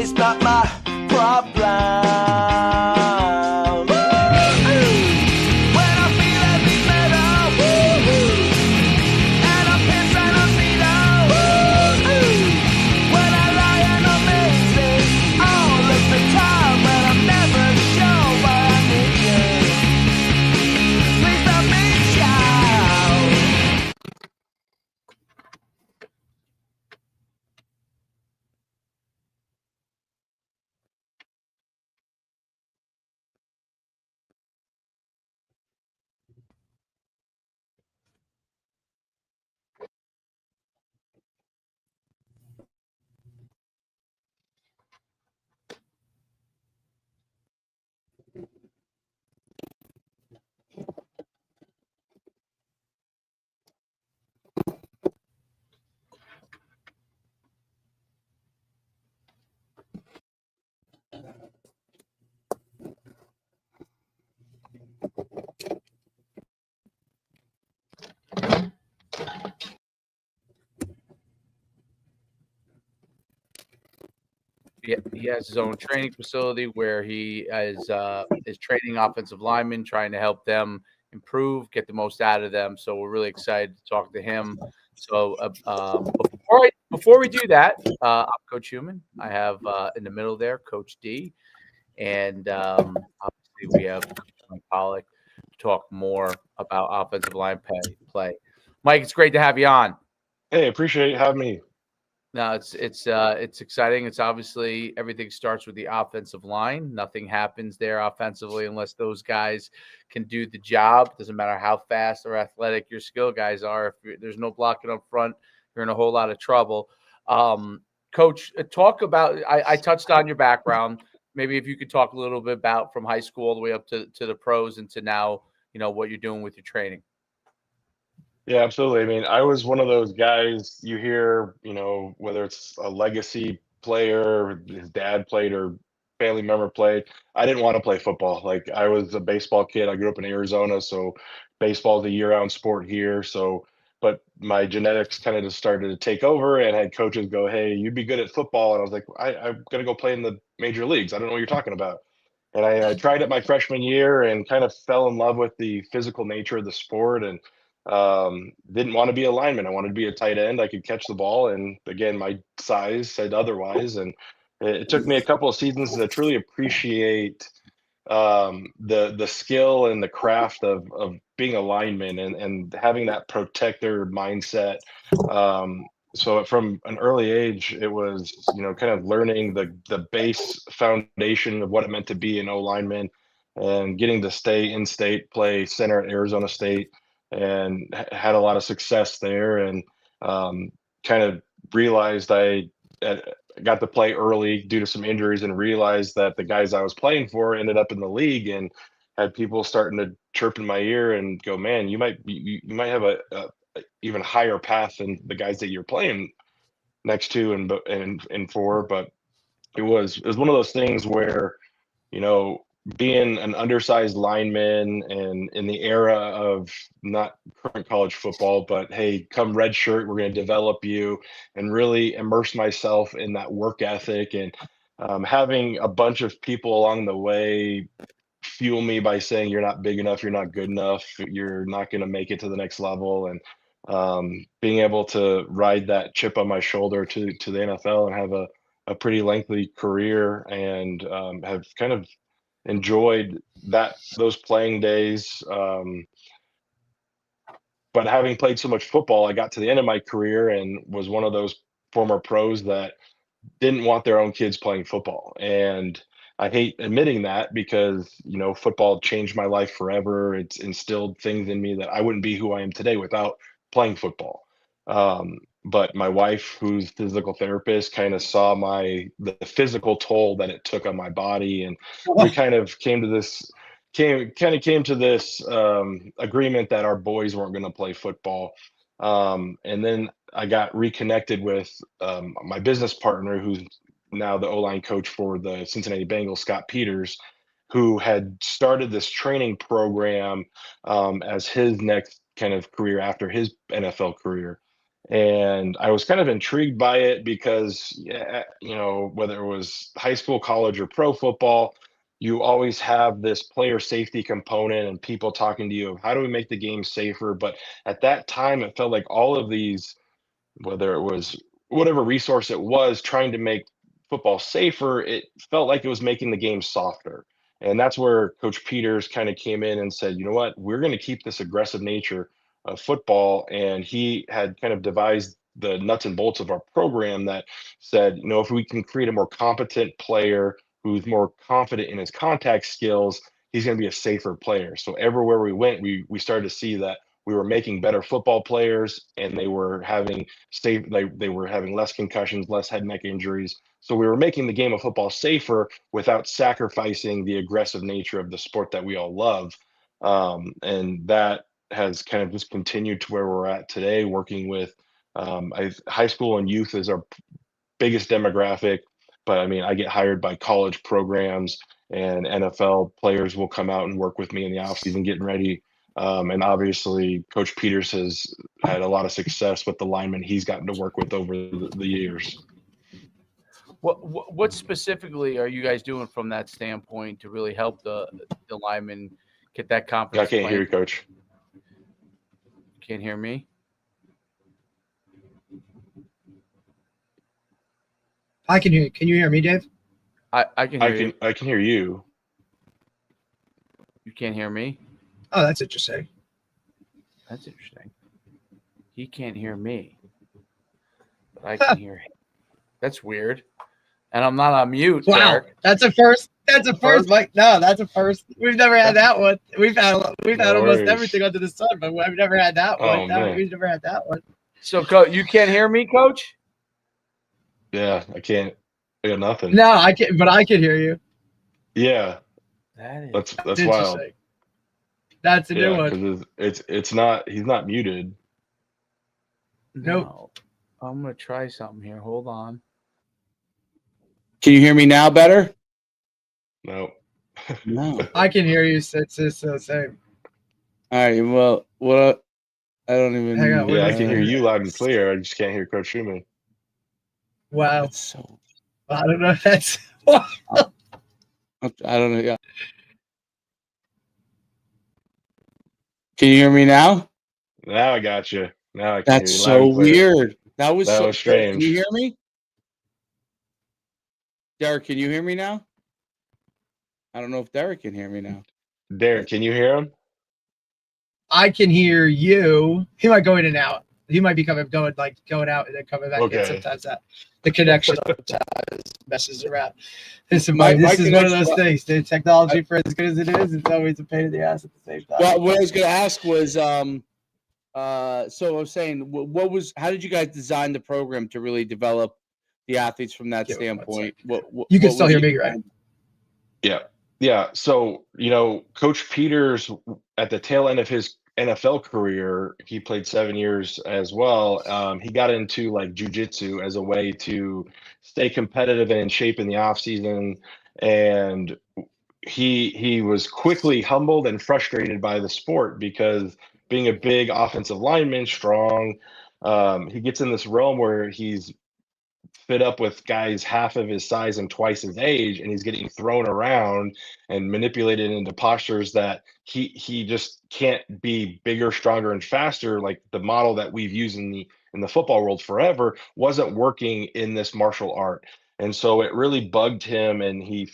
is not my problem. When I feel heavy metal, and I'm pissed and I'm speedo. When I lie and I'm missing all of the time, when I'm never sure why I need you. Please let me shout. He has his own training facility where he is training offensive linemen, trying to help them improve, get the most out of them. So we're really excited to talk to him. So but before we do that, I'm Coach Human. I have in the middle there Coach D, and obviously we have Coach Mike Pollak to talk more about offensive line play. Mike, it's great to have you on. Hey, appreciate you having me. No, it's exciting. It's obviously everything starts with the offensive line. Nothing happens there offensively unless those guys can do the job. Doesn't matter how fast or athletic your skill guys are. If there's no blocking up front, you're in a whole lot of trouble. Coach, talk about. I touched on your background. Maybe if you could talk a little bit about from high school all the way up to the pros and to now, what you're doing with your training. Yeah, absolutely. I mean, I was one of those guys you hear, whether it's a legacy player, his dad played or family member played. I didn't want to play football. Like I was a baseball kid. I grew up in Arizona, so baseball is a year-round sport here. But my genetics kind of just started to take over, and I had coaches go, "Hey, you'd be good at football," and I was like, "I'm gonna go play in the major leagues. I don't know what you're talking about." And I tried it my freshman year and kind of fell in love with the physical nature of the sport and didn't want to be a lineman. I wanted to be a tight end. I could catch the ball. And again, my size said otherwise. And it took me a couple of seasons to truly appreciate the skill and the craft of being a lineman and having that protector mindset. So from an early age, it was, kind of learning the base foundation of what it meant to be an O lineman and getting to stay in state, play center at Arizona State, and had a lot of success there. And kind of realized uh, got to play early due to some injuries and realized that the guys I was playing for ended up in the league and had people starting to chirp in my ear and go, man, you might have a even higher path than the guys that you're playing next to and for. But it was one of those things where, you know, being an undersized lineman and in the era of not current college football, but hey, come red shirt, we're going to develop you and really immerse myself in that work ethic and having a bunch of people along the way fuel me by saying you're not big enough, you're not good enough, you're not going to make it to the next level, and being able to ride that chip on my shoulder to the NFL and have a pretty lengthy career and have kind of enjoyed those playing days. But having played so much football, I got to the end of my career and was one of those former pros that didn't want their own kids playing football. And I hate admitting that because, football changed my life forever. It's instilled things in me that I wouldn't be who I am today without playing football. But my wife, who's physical therapist, kind of saw the physical toll that it took on my body. And we kind of came to this agreement that our boys weren't going to play football. And then I got reconnected with my business partner, who's now the O-line coach for the Cincinnati Bengals, Scott Peters, who had started this training program as his next kind of career after his NFL career. And I was kind of intrigued by it because, yeah, whether it was high school, college, or pro football, you always have this player safety component and people talking to you of how do we make the game safer. But at that time, it felt like all of these, whether it was whatever resource it was trying to make football safer, it felt like it was making the game softer. And that's where Coach Peters kind of came in and said, you know what, we're going to keep this aggressive nature of football. And he had kind of devised the nuts and bolts of our program that said, if we can create a more competent player who's more confident in his contact skills, he's going to be a safer player. So everywhere we went, we started to see that we were making better football players, and they were having they were having less concussions, less head neck injuries. So we were making the game of football safer without sacrificing the aggressive nature of the sport that we all love. And that has kind of just continued to where we're at today, working with high school and youth is our biggest demographic. But I mean, I get hired by college programs, and NFL players will come out and work with me in the offseason getting ready. And obviously, Coach Peters has had a lot of success with the linemen he's gotten to work with over the years. What specifically are you guys doing from that standpoint to really help the linemen get that confidence? I can't hear you, Coach. Can't hear me? I can hear you. Can you hear me, Dave? I can hear you. I can hear you. You can't hear me? Oh, that's interesting. That's interesting. He can't hear me, but I can hear him. That's weird. And I'm not on mute. Wow, Derek. that's a first. That's a first, Mike. No, that's a first. We've never had that one. We've had almost everything under the sun, but we've never had that one. No, we've never had that one. So, you can't hear me, Coach? Yeah, I can't. I got nothing. No, I can't, but I can hear you. Yeah, that's wild. That's a new one. It's not. He's not muted. Nope. No. I'm gonna try something here. Hold on. Can you hear me now better? No. No. I can hear you. It's the same. All right. Well, what? I don't even. Hang on, yeah, I can hear you loud and clear. I just can't hear Coach Schumann. Wow. That's so. I don't know if that's. I don't know. Yeah. Can you hear me now? Now I got you. Now I can That's hear you loud and so clear. weird. That was so strange. Can you hear me? Derek, can you hear me now? I don't know if Derek can hear me now. Derek, can you hear him? I can hear you. He might go in and out. He might be going out and then coming back in. Sometimes the connection sometimes messes around. This is one of those things. The technology, for as good as it is, it's always a pain in the ass at the same time. Well, what I was going to ask was, so I was saying, how did you guys design the program to really develop the athletes from that standpoint? You can still hear me, right? Yeah. Yeah. So, Coach Peters, at the tail end of his NFL career, he played 7 years as well. He got into like jujitsu as a way to stay competitive and in shape in the off season. And he was quickly humbled and frustrated by the sport because being a big offensive lineman, strong, he gets in this realm where he's fit up with guys half of his size and twice his age, and he's getting thrown around and manipulated into postures that he just can't be bigger, stronger, and faster. Like the model that we've used in the football world forever wasn't working in this martial art. And so it really bugged him, and he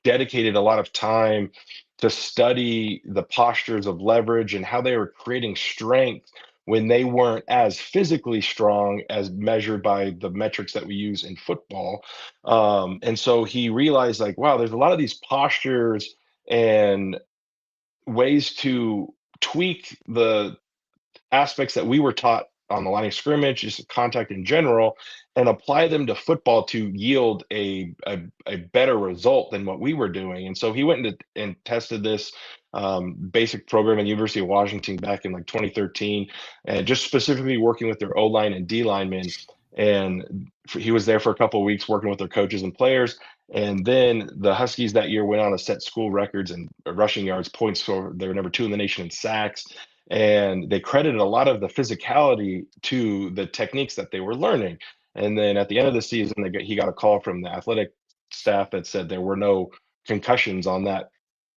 dedicated a lot of time to study the postures of leverage and how they were creating strength when they weren't as physically strong as measured by the metrics that we use in football. And so he realized, like, wow, there's a lot of these postures and ways to tweak the aspects that we were taught on the line of scrimmage, just contact in general, and apply them to football to yield a better result than what we were doing. And so he went and tested this basic program at the University of Washington back in like 2013, and just specifically working with their O-line and D linemen. And he was there for a couple of weeks working with their coaches and players. And then the Huskies that year went on to set school records and rushing yards, points. So they were number 2 in the nation in sacks. and they credited a lot of the physicality to the techniques that they were learning. And then at the end of the season, he got a call from the athletic staff that said there were no concussions on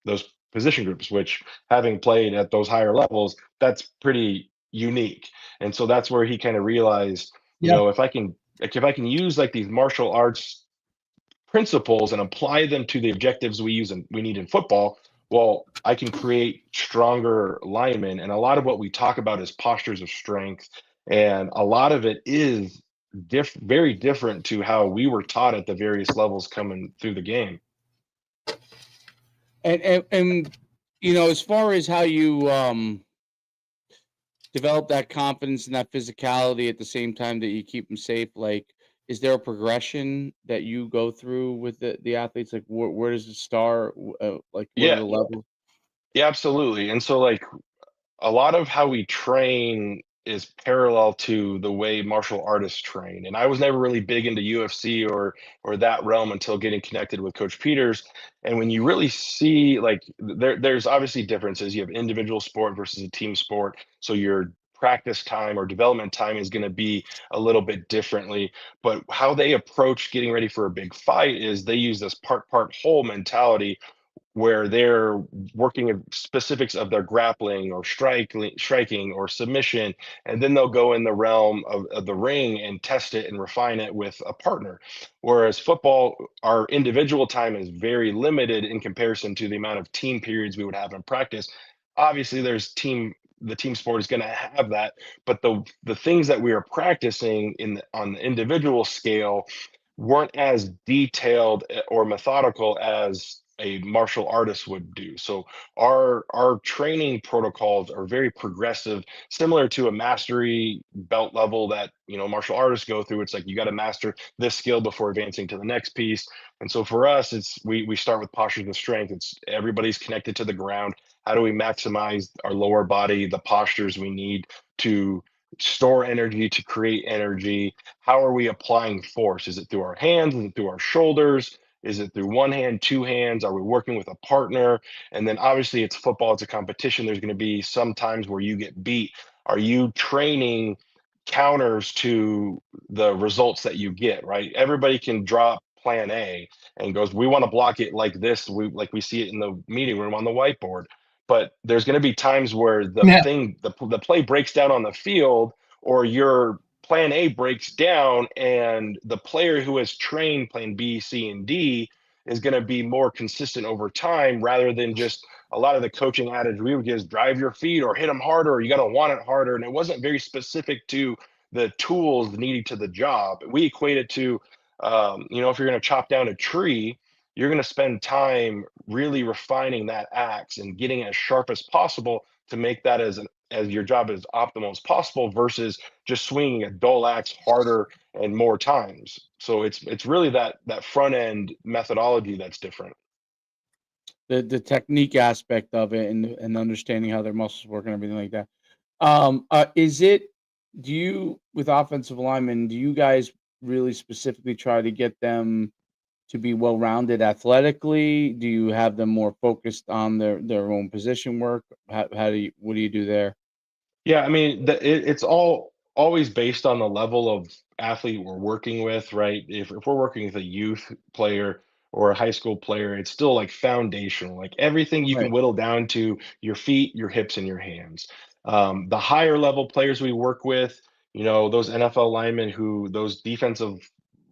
those position groups, which, having played at those higher levels, that's pretty unique. And so that's where he kind of realized, Yep. if I can use like these martial arts principles and apply them to the objectives we need in football, well, I can create stronger linemen. And a lot of what we talk about is postures of strength, and a lot of it is very different to how we were taught at the various levels coming through the game. And as far as how you develop that confidence and that physicality at the same time that you keep them safe, like, is there a progression that you go through with the athletes? Like, where does it start? Like, what are the levels? Yeah, absolutely. And so, like, a lot of how we train is parallel to the way martial artists train. And I was never really big into UFC or that realm until getting connected with Coach Peters. And when you really see, like, there's obviously differences. You have individual sport versus a team sport. So your practice time or development time is going to be a little bit differently. But how they approach getting ready for a big fight is they use this part whole mentality, where they're working at specifics of their grappling or striking or submission, and then they'll go in the realm of the ring and test it and refine it with a partner. Whereas football, our individual time is very limited in comparison to the amount of team periods we would have in practice. Obviously, the team sport is going to have that, but the things that we are practicing on the individual scale weren't as detailed or methodical as a martial artist would do. So our training protocols are very progressive, similar to a mastery belt level that martial artists go through. It's like you got to master this skill before advancing to the next piece. And so for us, it's we start with postures of strength. It's everybody's connected to the ground. How do we maximize our lower body, the postures we need to store energy, to create energy? How are we applying force? Is it through our hands? Is it through our shoulders? Is it through one hand, two hands? Are we working with a partner? And then obviously it's football, it's a competition. There's going to be some times where you get beat. Are you training counters to the results that you get, right? Everybody can drop plan A and goes, we want to block it like this. We see it in the meeting room on the whiteboard. But there's going to be times where the play breaks down on the field, or your plan A breaks down, and the player who has trained plan B, C, and D is going to be more consistent over time, rather than just a lot of the coaching adage we would give is drive your feet or hit them harder, or you got to want it harder. And it wasn't very specific to the tools needed to the job. We equate it to, if you're going to chop down a tree, you're going to spend time really refining that axe and getting it as sharp as possible to make that as your job as optimal as possible, versus just swinging a dull axe harder and more times. So it's really that front end methodology that's different. The technique aspect of it, and understanding how their muscles work and everything like that. Do you, with offensive linemen, do you guys really specifically try to get them to be well-rounded athletically? Do you have them more focused on their own position work? What do you do there? Yeah, I mean, it's always based on the level of athlete we're working with, right? If we're working with a youth player or a high school player, it's still like foundational, like everything you Right. can whittle down to your feet, your hips, and your hands. The higher level players we work with, those NFL linemen, those defensive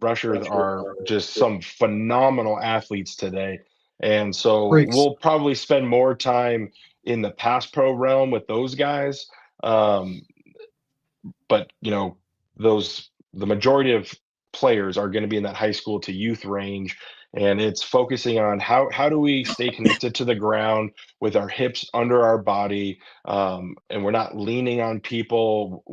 rushers are just some phenomenal athletes today. And so Freaks. we'll probably spend more time in the pass pro realm with those guys. But the majority of players are going to be in that high school to youth range, and it's focusing on how do we stay connected to the ground with our hips under our body, and we're not leaning on people.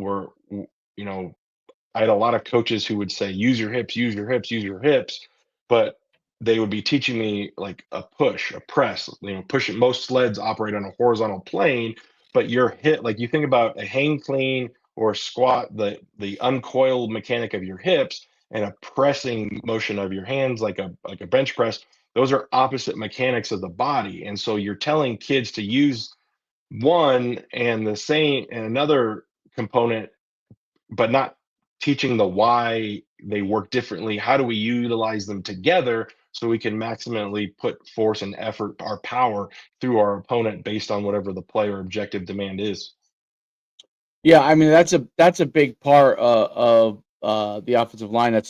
I had a lot of coaches who would say, use your hips, use your hips, use your hips. But they would be teaching me like a push, a press, pushing. Most sleds operate on a horizontal plane, but your hip, like you think about a hang clean or a squat, the uncoiled mechanic of your hips and a pressing motion of your hands, like a bench press, those are opposite mechanics of the body. And so you're telling kids to use one and the same, and another component, but not teaching the why they work differently. How do we utilize them together so we can maximally put force and effort, our power through our opponent based on whatever the player objective demand is? Yeah, I mean that's a big part of the offensive line.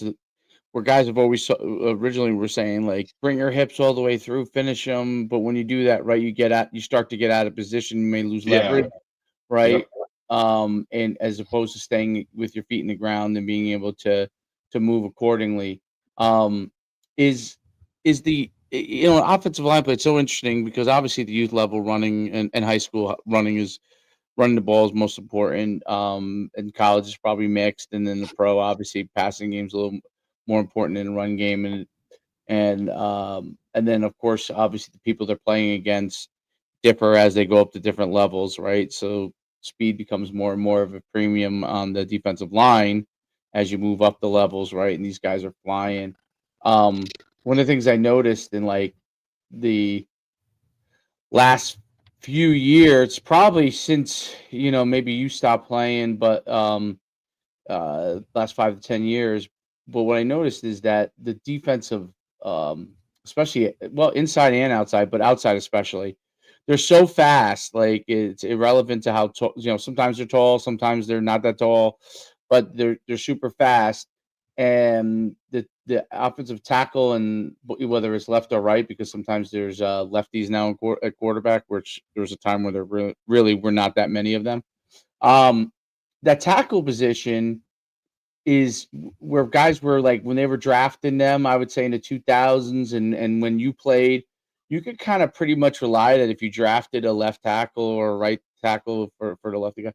Where guys have always originally were saying like bring your hips all the way through, finish them. But when you do that, right, you start to get out of position, you may lose Yeah. leverage, Yep. right? And as opposed to staying with your feet in the ground and being able to move accordingly. Um, is the offensive line play? It's so interesting because obviously the youth level running and high school running the ball is most important. And college is probably mixed, and then the pro, obviously, passing game's a little more important than the run game, and then of course, obviously, the people they're playing against differ as they go up to different levels, right? So speed becomes more and more of a premium on the defensive line as you move up the levels, right? And these guys are flying. One of the things I noticed in like the last few years, probably since maybe you stopped playing, but last 5 to 10 years. But what I noticed is that the defensive, especially well inside and outside, but outside especially, they're so fast. Like it's irrelevant to how tall. Sometimes they're tall, sometimes they're not that tall, but they're super fast. And the offensive tackle, and whether it's left or right, because sometimes there's lefties now at quarterback, which there was a time where there really were not that many of them. That tackle position is where guys were like when they were drafting them, I would say in the 2000s, and when you played, you could kind of pretty much rely that if you drafted a left tackle or a right tackle for the lefty guy,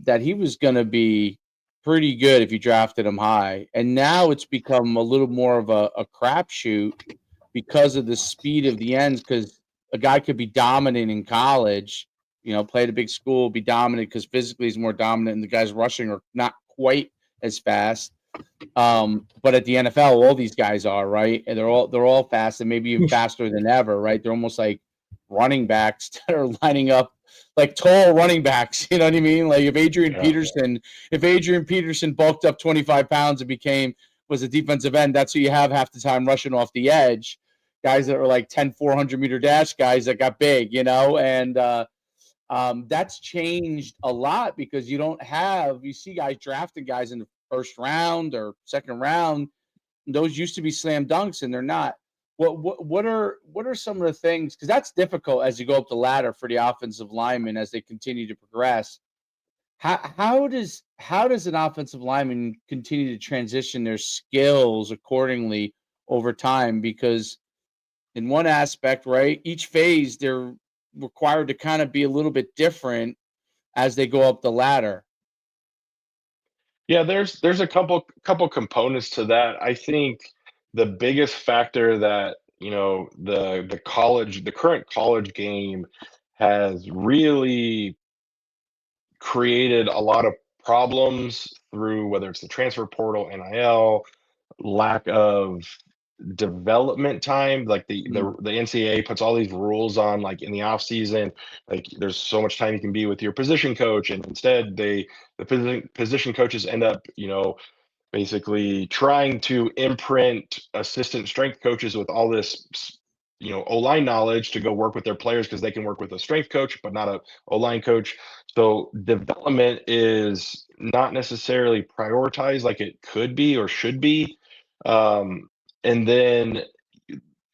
that he was going to be pretty good if you drafted him high. And now it's become a little more of a crapshoot because of the speed of the ends. Because a guy could be dominant in college, play at a big school, be dominant because physically he's more dominant, and the guys rushing are not quite as fast. But at the NFL, all these guys are, right, and they're all fast, and maybe even faster than ever, right? They're almost like running backs that are lining up like tall running backs. You know what I mean? Like if Adrian Peterson bulked up 25 pounds and was a defensive end, that's who you have half the time rushing off the edge. Guys that were like 10 400-meter dash guys that got big, and that's changed a lot because you see guys drafting guys in the first round or second round. Those used to be slam dunks, and they're not. What are some of the things? Because that's difficult as you go up the ladder for the offensive linemen as they continue to progress. How does an offensive lineman continue to transition their skills accordingly over time? Because in one aspect, right, each phase they're required to kind of be a little bit different as they go up the ladder. Yeah, there's a couple components to that. I think the biggest factor that, the current college game has really created a lot of problems through whether it's the transfer portal, NIL, lack of development time. Like the NCAA puts all these rules on, like in the off season, like there's so much time you can be with your position coach, and instead the position coaches end up, basically trying to imprint assistant strength coaches with all this, O-line knowledge to go work with their players because they can work with a strength coach, but not a O-line coach. So development is not necessarily prioritized like it could be or should be. And then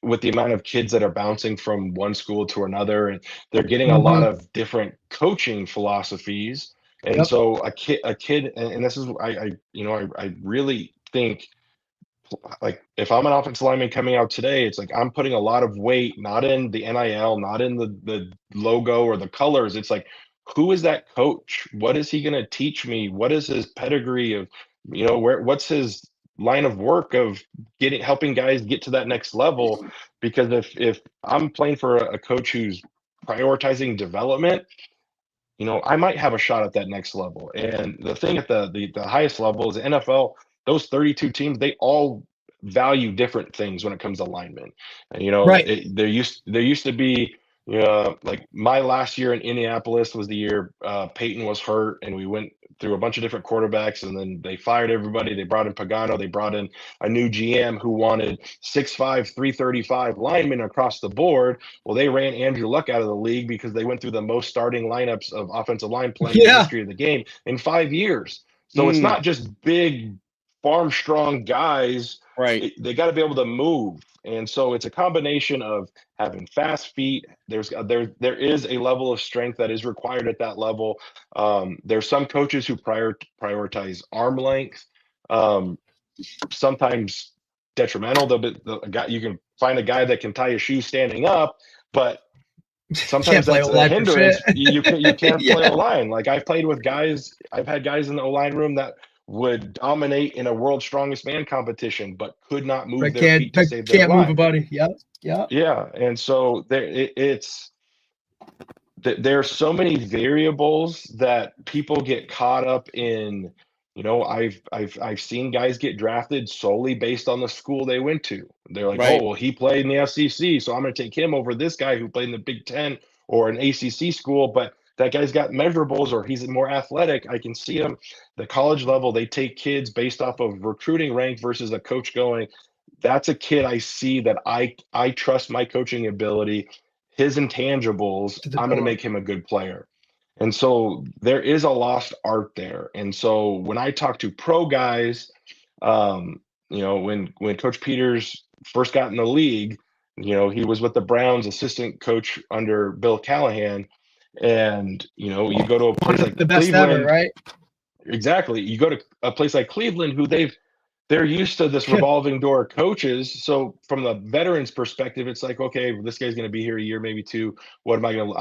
with the amount of kids that are bouncing from one school to another, and they're getting a lot of different coaching philosophies. And Yep. so a kid, and this is, I really think, like if I'm an offensive lineman coming out today, it's like I'm putting a lot of weight not in the NIL, not in the logo or the colors. It's like, who is that coach? What is he going to teach me? What is his pedigree of, what's his line of work of helping guys get to that next level? Because if I'm playing for a coach who's prioritizing development, I might have a shot at that next level. And the thing at the highest level is the NFL. Those 32 teams, they all value different things when it comes to linemen. And Right. there used to be Yeah, like my last year in Indianapolis was the year Peyton was hurt, and we went through a bunch of different quarterbacks, and then they fired everybody. They brought in Pagano. They brought in a new GM who wanted 6'5", 335 linemen across the board. Well, they ran Andrew Luck out of the league because they went through the most starting lineups of offensive line play in the Yeah. history of the game in 5 years. So it's not just big, farm strong guys. Right. They got to be able to move, and so it's a combination of having fast feet. There is a level of strength that is required at that level. There's some coaches who prioritize arm length. Sometimes detrimental. You can find a guy that can tie a shoe standing up, but sometimes play that's a O-line for hindrance. shit. You can't Yeah. play O-line. Like I've played with guys. I've had guys in the O-line room that would dominate in a world's strongest man competition, but could not move But their feet to save their can't move a life. body. Yep. Yeah, and so there are so many variables that people get caught up in. You know, I've seen guys get drafted solely based on the school they went to. They're like, Right. oh, well, he played in the SEC, so I'm going to take him over this guy who played in the Big Ten or an ACC school, but that guy's got measurables or he's more athletic. I can see him. The college level, they take kids based off of recruiting rank versus a coach going, that's a kid I see that I trust my coaching ability, his intangibles, To the I'm going to door. make him a good player. And so there is a lost art there. And so when I talk to pro guys, you know, when Coach Peters first got in the league, you know, he was with the Browns assistant coach under Bill Callahan. And, you know, you go to a place like The best Cleveland. ever, right? Exactly. You go to a place like Cleveland, who they're used to this revolving door of coaches. So from the veterans perspective, it's like, okay, this guy's going to be here a year, maybe two. What am I going to,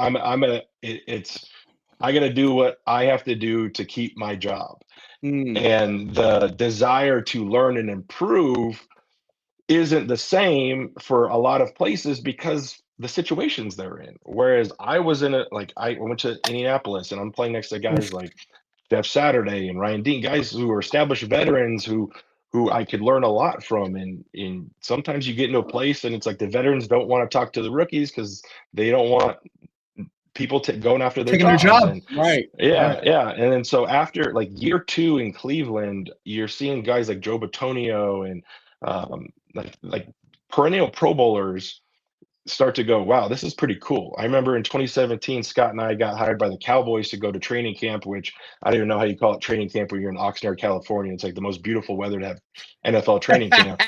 I got to do what I have to do to keep my job. And the desire to learn and improve isn't the same for a lot of places because the situations they're in. Whereas I was I went to Indianapolis and I'm playing next to guys like Jeff Saturday and Ryan Dean, guys who are established veterans who I could learn a lot from. And sometimes you get into a place and it's like the veterans don't want to talk to the rookies because they don't want people going after their Taking their jobs. job. And Right. yeah. And then so after like year 2 in Cleveland, you're seeing guys like Joe Batonio and like perennial Pro Bowlers start to go, wow, this is pretty cool. I remember in 2017, Scott and I got hired by the Cowboys to go to training camp, which I don't even know how you call it training camp when you're in Oxnard, California. It's like the most beautiful weather to have NFL training camp.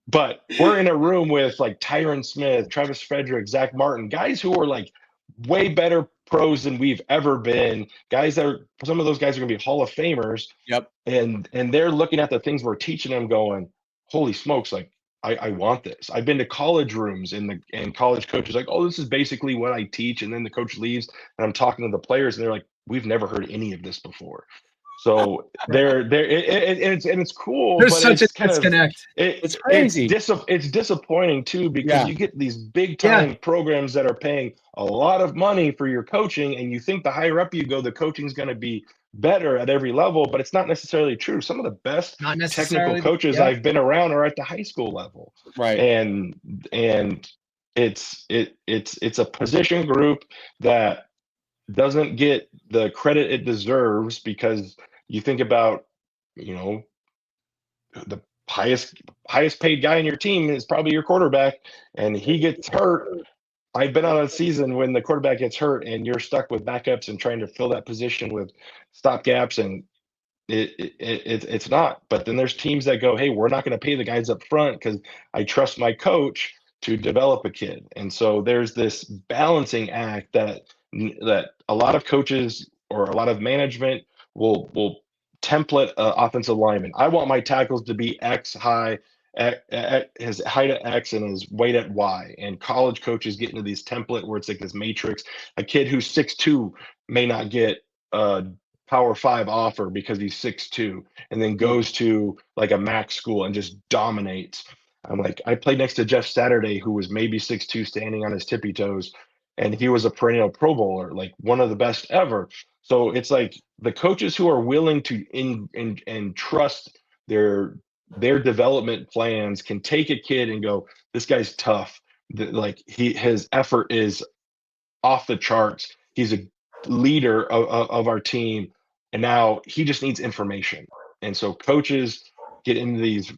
But we're in a room with like Tyron Smith, Travis Frederick, Zach Martin, guys who are like way better pros than we've ever been. Guys that are, some of those guys are going to be Hall of Famers. Yep. And they're looking at the things we're teaching them going, holy smokes, like I want this. I've been to college rooms and college coaches like, oh, this is basically what I teach. And then the coach leaves and I'm talking to the players and they're like, we've never heard any of this before. So it's cool. There's but such it's a kind disconnect. It's crazy. It's disappointing too, because you get these big time programs that are paying a lot of money for your coaching, and you think the higher up you go, the coaching is going to be better at every level, but it's not necessarily true. Some of the best technical coaches I've been around are at the high school level. Right. And it's a position group that doesn't get the credit it deserves, because you think about, you know, the highest paid guy in your team is probably your quarterback, and he gets hurt. I've been on a season when the quarterback gets hurt and you're stuck with backups and trying to fill that position with stopgaps, and it's not. But then there's teams that go, hey, we're not going to pay the guys up front because I trust my coach to develop a kid. And so there's this balancing act that a lot of coaches or a lot of management will template offensive lineman. I want my tackles to be X high, at his height at X and his weight at Y. And college coaches get into these template where it's like this matrix. A kid who's 6'2" may not get Power 5 offer because he's 6'2", and then goes to like a MAC school and just dominates. I'm like, I played next to Jeff Saturday, who was maybe 6'2", standing on his tippy toes, and he was a perennial Pro Bowler, like one of the best ever. So it's like the coaches who are willing to and trust their development plans can take a kid and go, this guy's tough. Like his effort is off the charts. He's a leader of our team, and now he just needs information. And so coaches get into these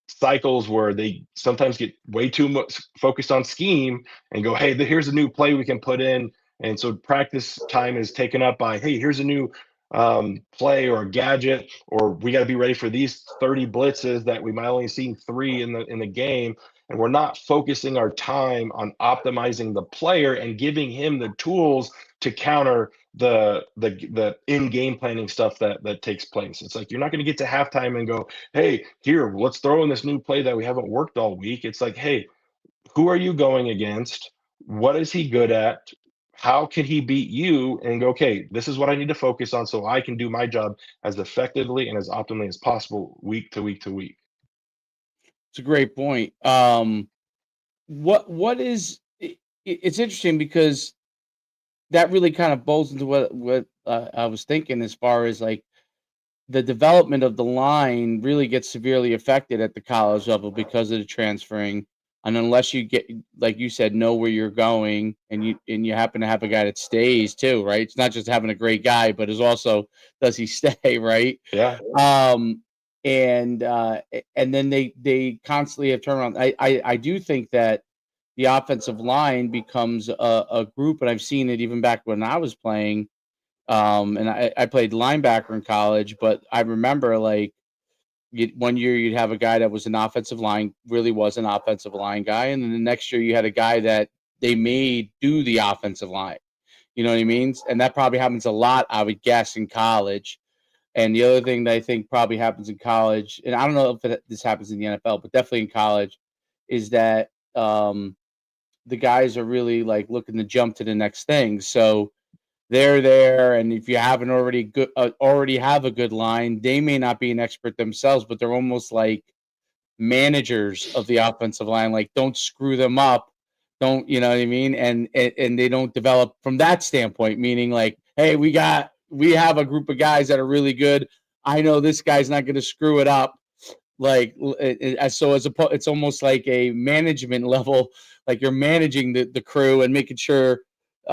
cycles where they sometimes get way too much focused on scheme and go, hey, here's a new play we can put in. And so practice time is taken up by, hey, here's a new play or a gadget, or we got to be ready for these 30 blitzes that we might only see 3 in the game. And we're not focusing our time on optimizing the player and giving him the tools to counter the in-game planning stuff that takes place. It's like, you're not going to get to halftime and go, hey, here, let's throw in this new play that we haven't worked all week. It's like, hey, who are you going against? What is he good at? How can he beat you? And go, okay, this is what I need to focus on so I can do my job as effectively and as optimally as possible week to week to week. It's a great point. What is it's interesting because that really kind of bolts into what I was thinking as far as like the development of the line really gets severely affected at the college level because of the transferring. And unless you get, like you said, know where you're going, and you happen to have a guy that stays too, right? It's not just having a great guy, but is also, does he stay, right? Yeah. And then they constantly have turnaround. I do think that the offensive line becomes a group, and I've seen it even back when I was playing. And I played linebacker in college, but I remember like one year you'd have a guy that was an offensive line, really was an offensive line guy, and then the next year you had a guy that they made do the offensive line. You know what I mean? And that probably happens a lot, I would guess, in college. And the other thing that I think probably happens in college, and I don't know if this happens in the NFL, but definitely in college, is that the guys are really like looking to jump to the next thing. So they're there, and if you haven't already have a good line, they may not be an expert themselves, but they're almost like managers of the offensive line. Like, don't screw them up. Don't, you know what I mean? And they don't develop from that standpoint, meaning like, hey, we have a group of guys that are really good. I know this guy's not going to screw it up. Like, so it's almost like a management level, like you're managing the crew and making sure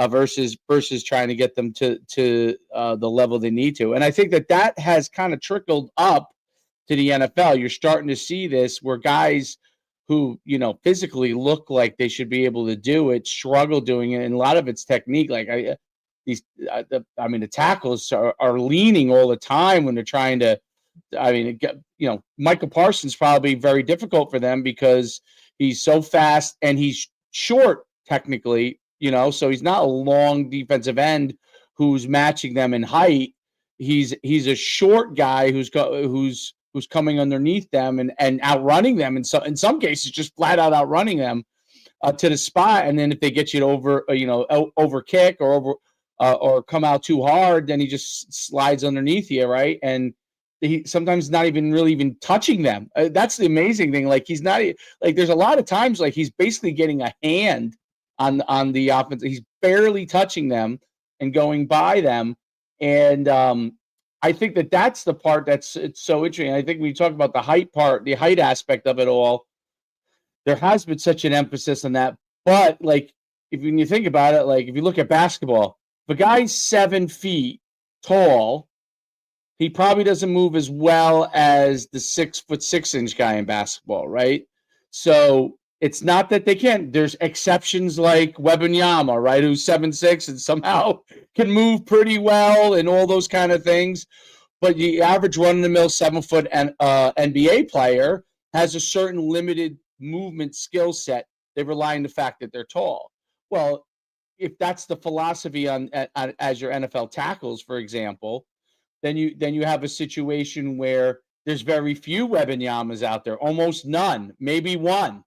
versus trying to get them to the level they need to. And I think that has kind of trickled up to the NFL. You're starting to see this where guys who, physically look like they should be able to do it, struggle doing it. And a lot of it's technique. Like the tackles are leaning all the time when they're trying to, Michael Parsons probably very difficult for them because he's so fast and he's short technically, so he's not a long defensive end who's matching them in height. He's a short guy who's coming underneath them and outrunning them, and so in some cases just flat out outrunning them to the spot. And then if they get you to over kick or come out too hard, then he just slides underneath you, right? And he sometimes not even touching them. That's the amazing thing. Like, he's not like, there's a lot of times like he's basically getting a hand on the offense. He's barely touching them and going by them. And I think that's the part it's so interesting. I think when you talk about the height aspect of it all, there has been such an emphasis on that. But like, when you think about it, like if you look at basketball, if a guy's 7 feet tall, he probably doesn't move as well as the 6'6" guy in basketball, right? So it's not that they can't. There's exceptions like Wembanyama, right, who's 7'6" and somehow can move pretty well and all those kind of things. But the average run-of-the-mill 7-foot NBA player has a certain limited movement skill set. They rely on the fact that they're tall. Well, if that's the philosophy as your NFL tackles, for example, then you have a situation where there's very few Wembanyamas out there, almost none, maybe one,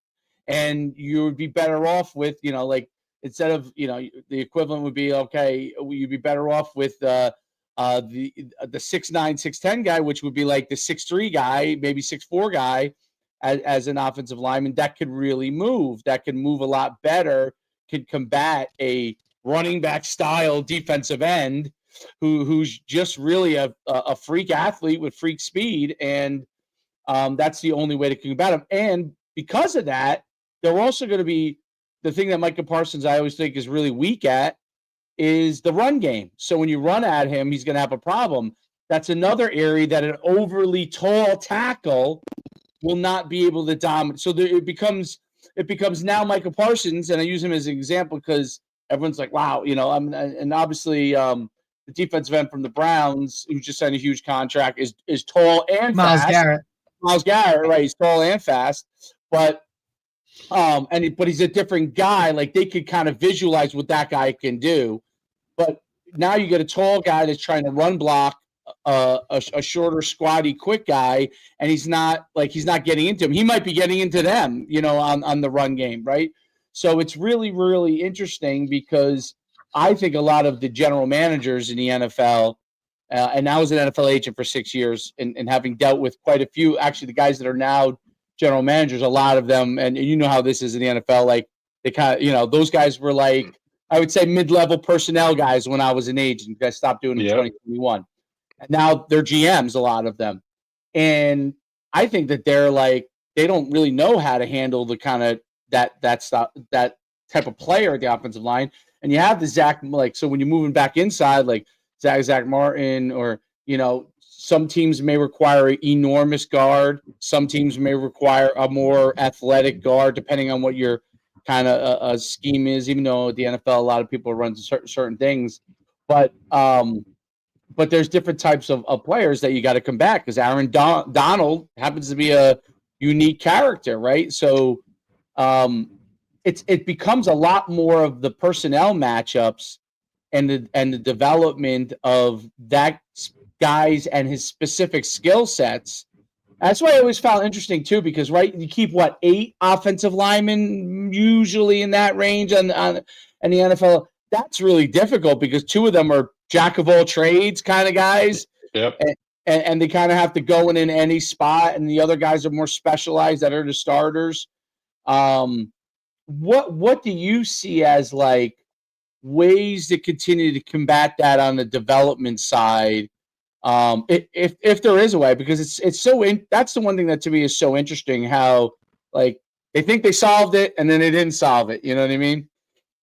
and you would be better off with, like, instead of, the equivalent would be, okay, you'd be better off with the 6'9", 6'10" guy, which would be like the 6'3" guy, maybe 6'4" guy as an offensive lineman that could really move, that can move a lot better, could combat a running back style defensive end who's just really a freak athlete with freak speed, and that's the only way to combat him. And because of that, they're also going to be the thing that Micah Parsons I always think is really weak at is the run game. So when you run at him, he's going to have a problem. That's another area that an overly tall tackle will not be able to dominate. So it becomes now Micah Parsons, and I use him as an example because everyone's like, wow, and obviously the defensive end from the Browns, who just signed a huge contract, is tall and Myles fast. Garrett. Myles Garrett, right? He's tall and fast, but he's a different guy. Like they could kind of visualize what that guy can do. But now you get a tall guy that's trying to run block a shorter, squatty, quick guy, and he's not getting into him. He might be getting into them, on the run game, right? So it's really, really interesting because I think a lot of the general managers in the NFL, and I was an NFL agent for 6 years, and having dealt with quite a few, actually the guys that are now general managers, a lot of them, and you know how this is in the NFL, like they kind of, those guys were like, I would say mid-level personnel guys when I was an agent. I stopped doing it in 2021. And now they're GMs, a lot of them. And I think that they're like, they don't really know how to handle the kind of that type of player at the offensive line. And you have the Zach, so when you're moving back inside, like Zach Martin, or, some teams may require an enormous guard. Some teams may require a more athletic guard, depending on what your kind of a scheme is, even though the NFL, a lot of people run certain things, but there's different types of players that you got to combat because Aaron Donald happens to be a unique character, right? So it becomes a lot more of the personnel matchups and the development of that guys and his specific skill sets. That's why I always found interesting too, because you keep 8 offensive linemen usually in that range on the NFL. That's really difficult because 2 of them are jack of all trades kind of guys. Yep. And they kind of have to go in any spot, and the other guys are more specialized that are the starters. What do you see as like ways to continue to combat that on the development side? If there is a way, because it's so that's the one thing that to me is so interesting, how like they think they solved it and then they didn't solve it. You know what I mean?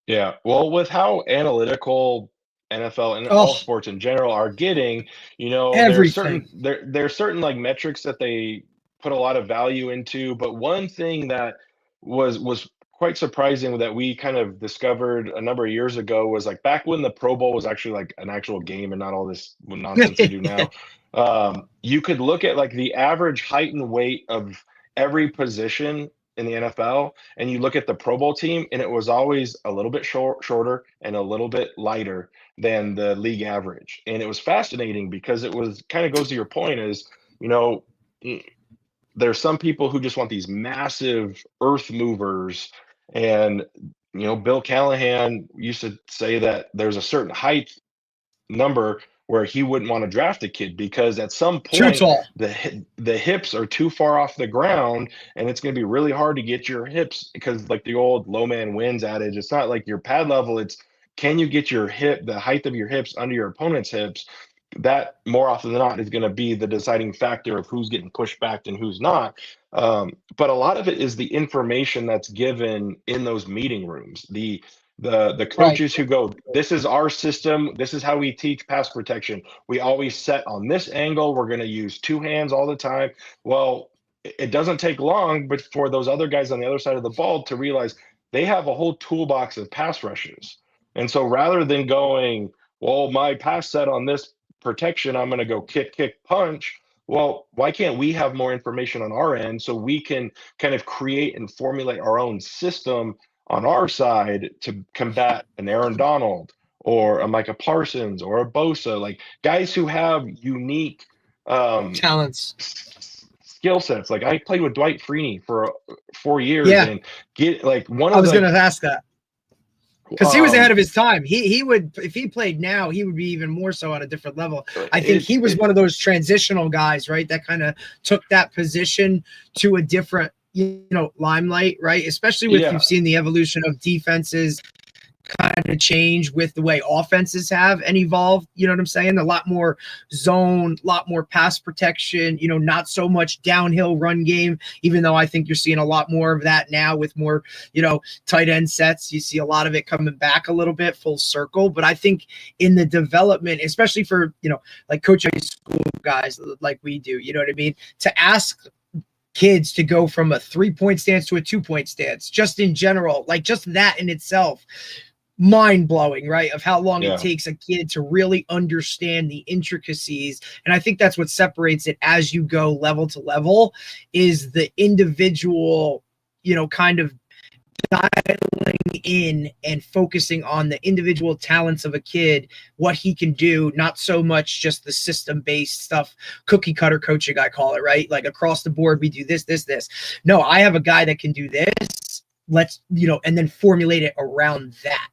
Yeah. Well, with how analytical NFL and all sports in general are getting, there's certain like metrics that they put a lot of value into. But one thing that was quite surprising that we kind of discovered a number of years ago was like back when the Pro Bowl was actually like an actual game and not all this nonsense they do now. You could look at like the average height and weight of every position in the NFL, and you look at the Pro Bowl team, and it was always a little bit shorter and a little bit lighter than the league average. And it was fascinating because it was kind of goes to your point is, there's some people who just want these massive earth movers. And, Bill Callahan used to say that there's a certain height number where he wouldn't want to draft a kid because at some point the hips are too far off the ground, and it's going to be really hard to get your hips, because like the old low man wins adage, it's not like your pad level, it's can you get the height of your hips under your opponent's hips. That more often than not is going to be the deciding factor of who's getting pushed back and who's not. But a lot of it is the information that's given in those meeting rooms. The coaches who go, this is our system. This is how we teach pass protection. We always set on this angle. We're going to use 2 hands all the time. Well, it doesn't take long, but for those other guys on the other side of the ball to realize they have a whole toolbox of pass rushes. And so rather than going, well, my pass set on this protection, I'm going to go kick, punch. Well, why can't we have more information on our end so we can kind of create and formulate our own system on our side to combat an Aaron Donald or a Micah Parsons or a Bosa, like guys who have unique talents, skill sets. Like I played with Dwight Freeney for 4 years and get like I was going to ask that. Because he was ahead of his time. He would, if he played now, he would be even more so at a different level. I think he was one of those transitional guys, right? That kind of took that position to a different, limelight, right? Especially with you've seen the evolution of defenses kind of change with the way offenses have and evolved. You know what I'm saying? A lot more zone, a lot more pass protection, not so much downhill run game, even though I think you're seeing a lot more of that now with more, tight end sets. You see a lot of it coming back a little bit full circle. But I think in the development, especially for, like coaching school guys like we do, you know what I mean? To ask kids to go from a 3-point stance to a 2-point stance, just in general, like just that in itself, mind-blowing, right? Of how long it takes a kid to really understand the intricacies. And I think that's what separates it as you go level to level, is the individual, kind of dialing in and focusing on the individual talents of a kid, what he can do, not so much just the system-based stuff, cookie cutter coaching, I call it, right? Like across the board, we do this. No, I have a guy that can do this. Let's, and then formulate it around that.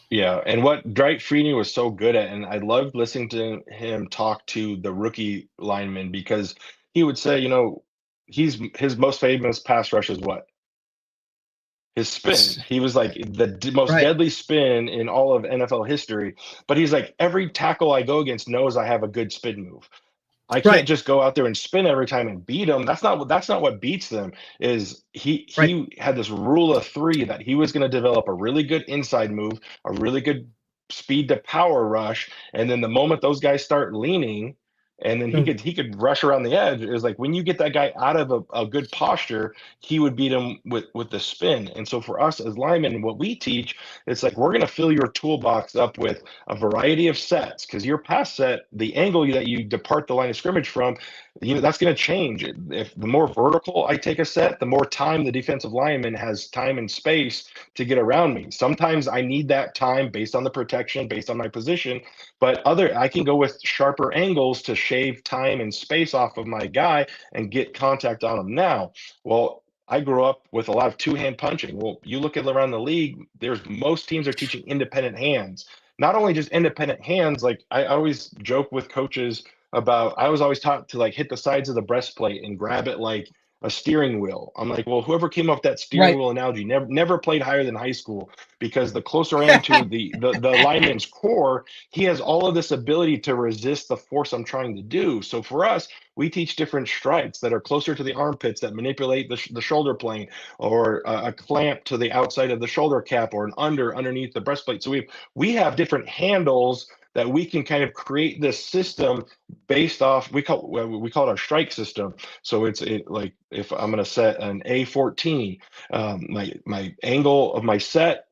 Yeah, and what Dwight Freeney was so good at, and I loved listening to him talk to the rookie linemen, because he would say, his most famous pass rush is what? His spin. He was like the most deadly spin in all of NFL history. But he's like, every tackle I go against knows I have a good spin move. I can't just go out there and spin every time and beat them. That's not what beats them. Is he had this rule of 3 that he was going to develop a really good inside move, a really good speed to power rush, and then the moment those guys start leaning, and then he could rush around the edge. It was like when you get that guy out of a good posture, he would beat him with the spin. And so for us as linemen, what we teach, it's like we're going to fill your toolbox up with a variety of sets, because your pass set, the angle that you depart the line of scrimmage from, that's going to change. If the more vertical I take a set, the more time the defensive lineman has time and space to get around me. Sometimes I need that time based on the protection, based on my position, but I can go with sharper angles to shave time and space off of my guy and get contact on him now. Well, I grew up with a lot of two-hand punching. Well, you look at around the league, most teams are teaching independent hands. Not only just independent hands, like I always joke with coaches about, I was always taught to like hit the sides of the breastplate and grab it like a steering wheel. I'm like, well, whoever came up with that steering wheel analogy never played higher than high school, because the closer I am to the lineman's core, he has all of this ability to resist the force I'm trying to do. So for us, we teach different strikes that are closer to the armpits, that manipulate the shoulder plane, or a clamp to the outside of the shoulder cap, or an underneath the breastplate. So we have different handles that we can kind of create this system based off, we call it our strike system. So it's like, if I'm going to set an A14, my angle of my set,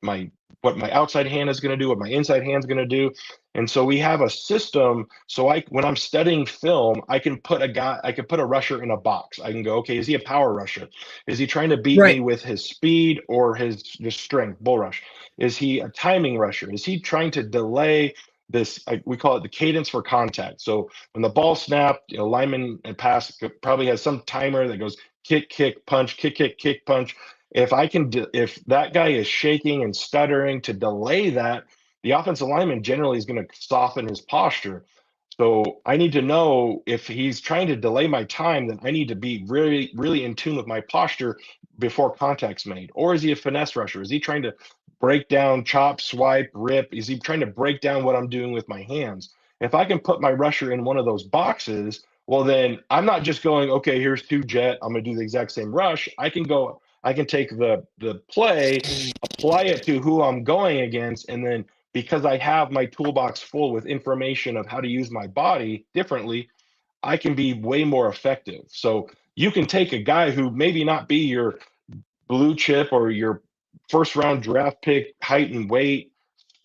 what my outside hand is going to do, what my inside hand is going to do. And so we have a system. So when I'm studying film, I can put a rusher in a box. I can go, okay, is he a power rusher? Is he trying to beat me with his speed or his strength, bull rush? Is he a timing rusher? Is he trying to delay this? We call it the cadence for contact. So when the ball snapped, lineman and pass probably has some timer that goes kick, kick, punch, kick, kick, kick, punch. If that guy is shaking and stuttering, to delay that, the offensive lineman generally is going to soften his posture. So I need to know, if he's trying to delay my time, then I need to be really, really in tune with my posture before contact's made. Or is he a finesse rusher? Is he trying to break down, chop, swipe, rip? Is he trying to break down what I'm doing with my hands? If I can put my rusher in one of those boxes, well, then I'm not just going, okay, here's 2 jet, I'm going to do the exact same rush. I can take the play, apply it to who I'm going against, and then because I have my toolbox full with information of how to use my body differently, I can be way more effective. So you can take a guy who maybe not be your blue chip or your first round draft pick, height and weight,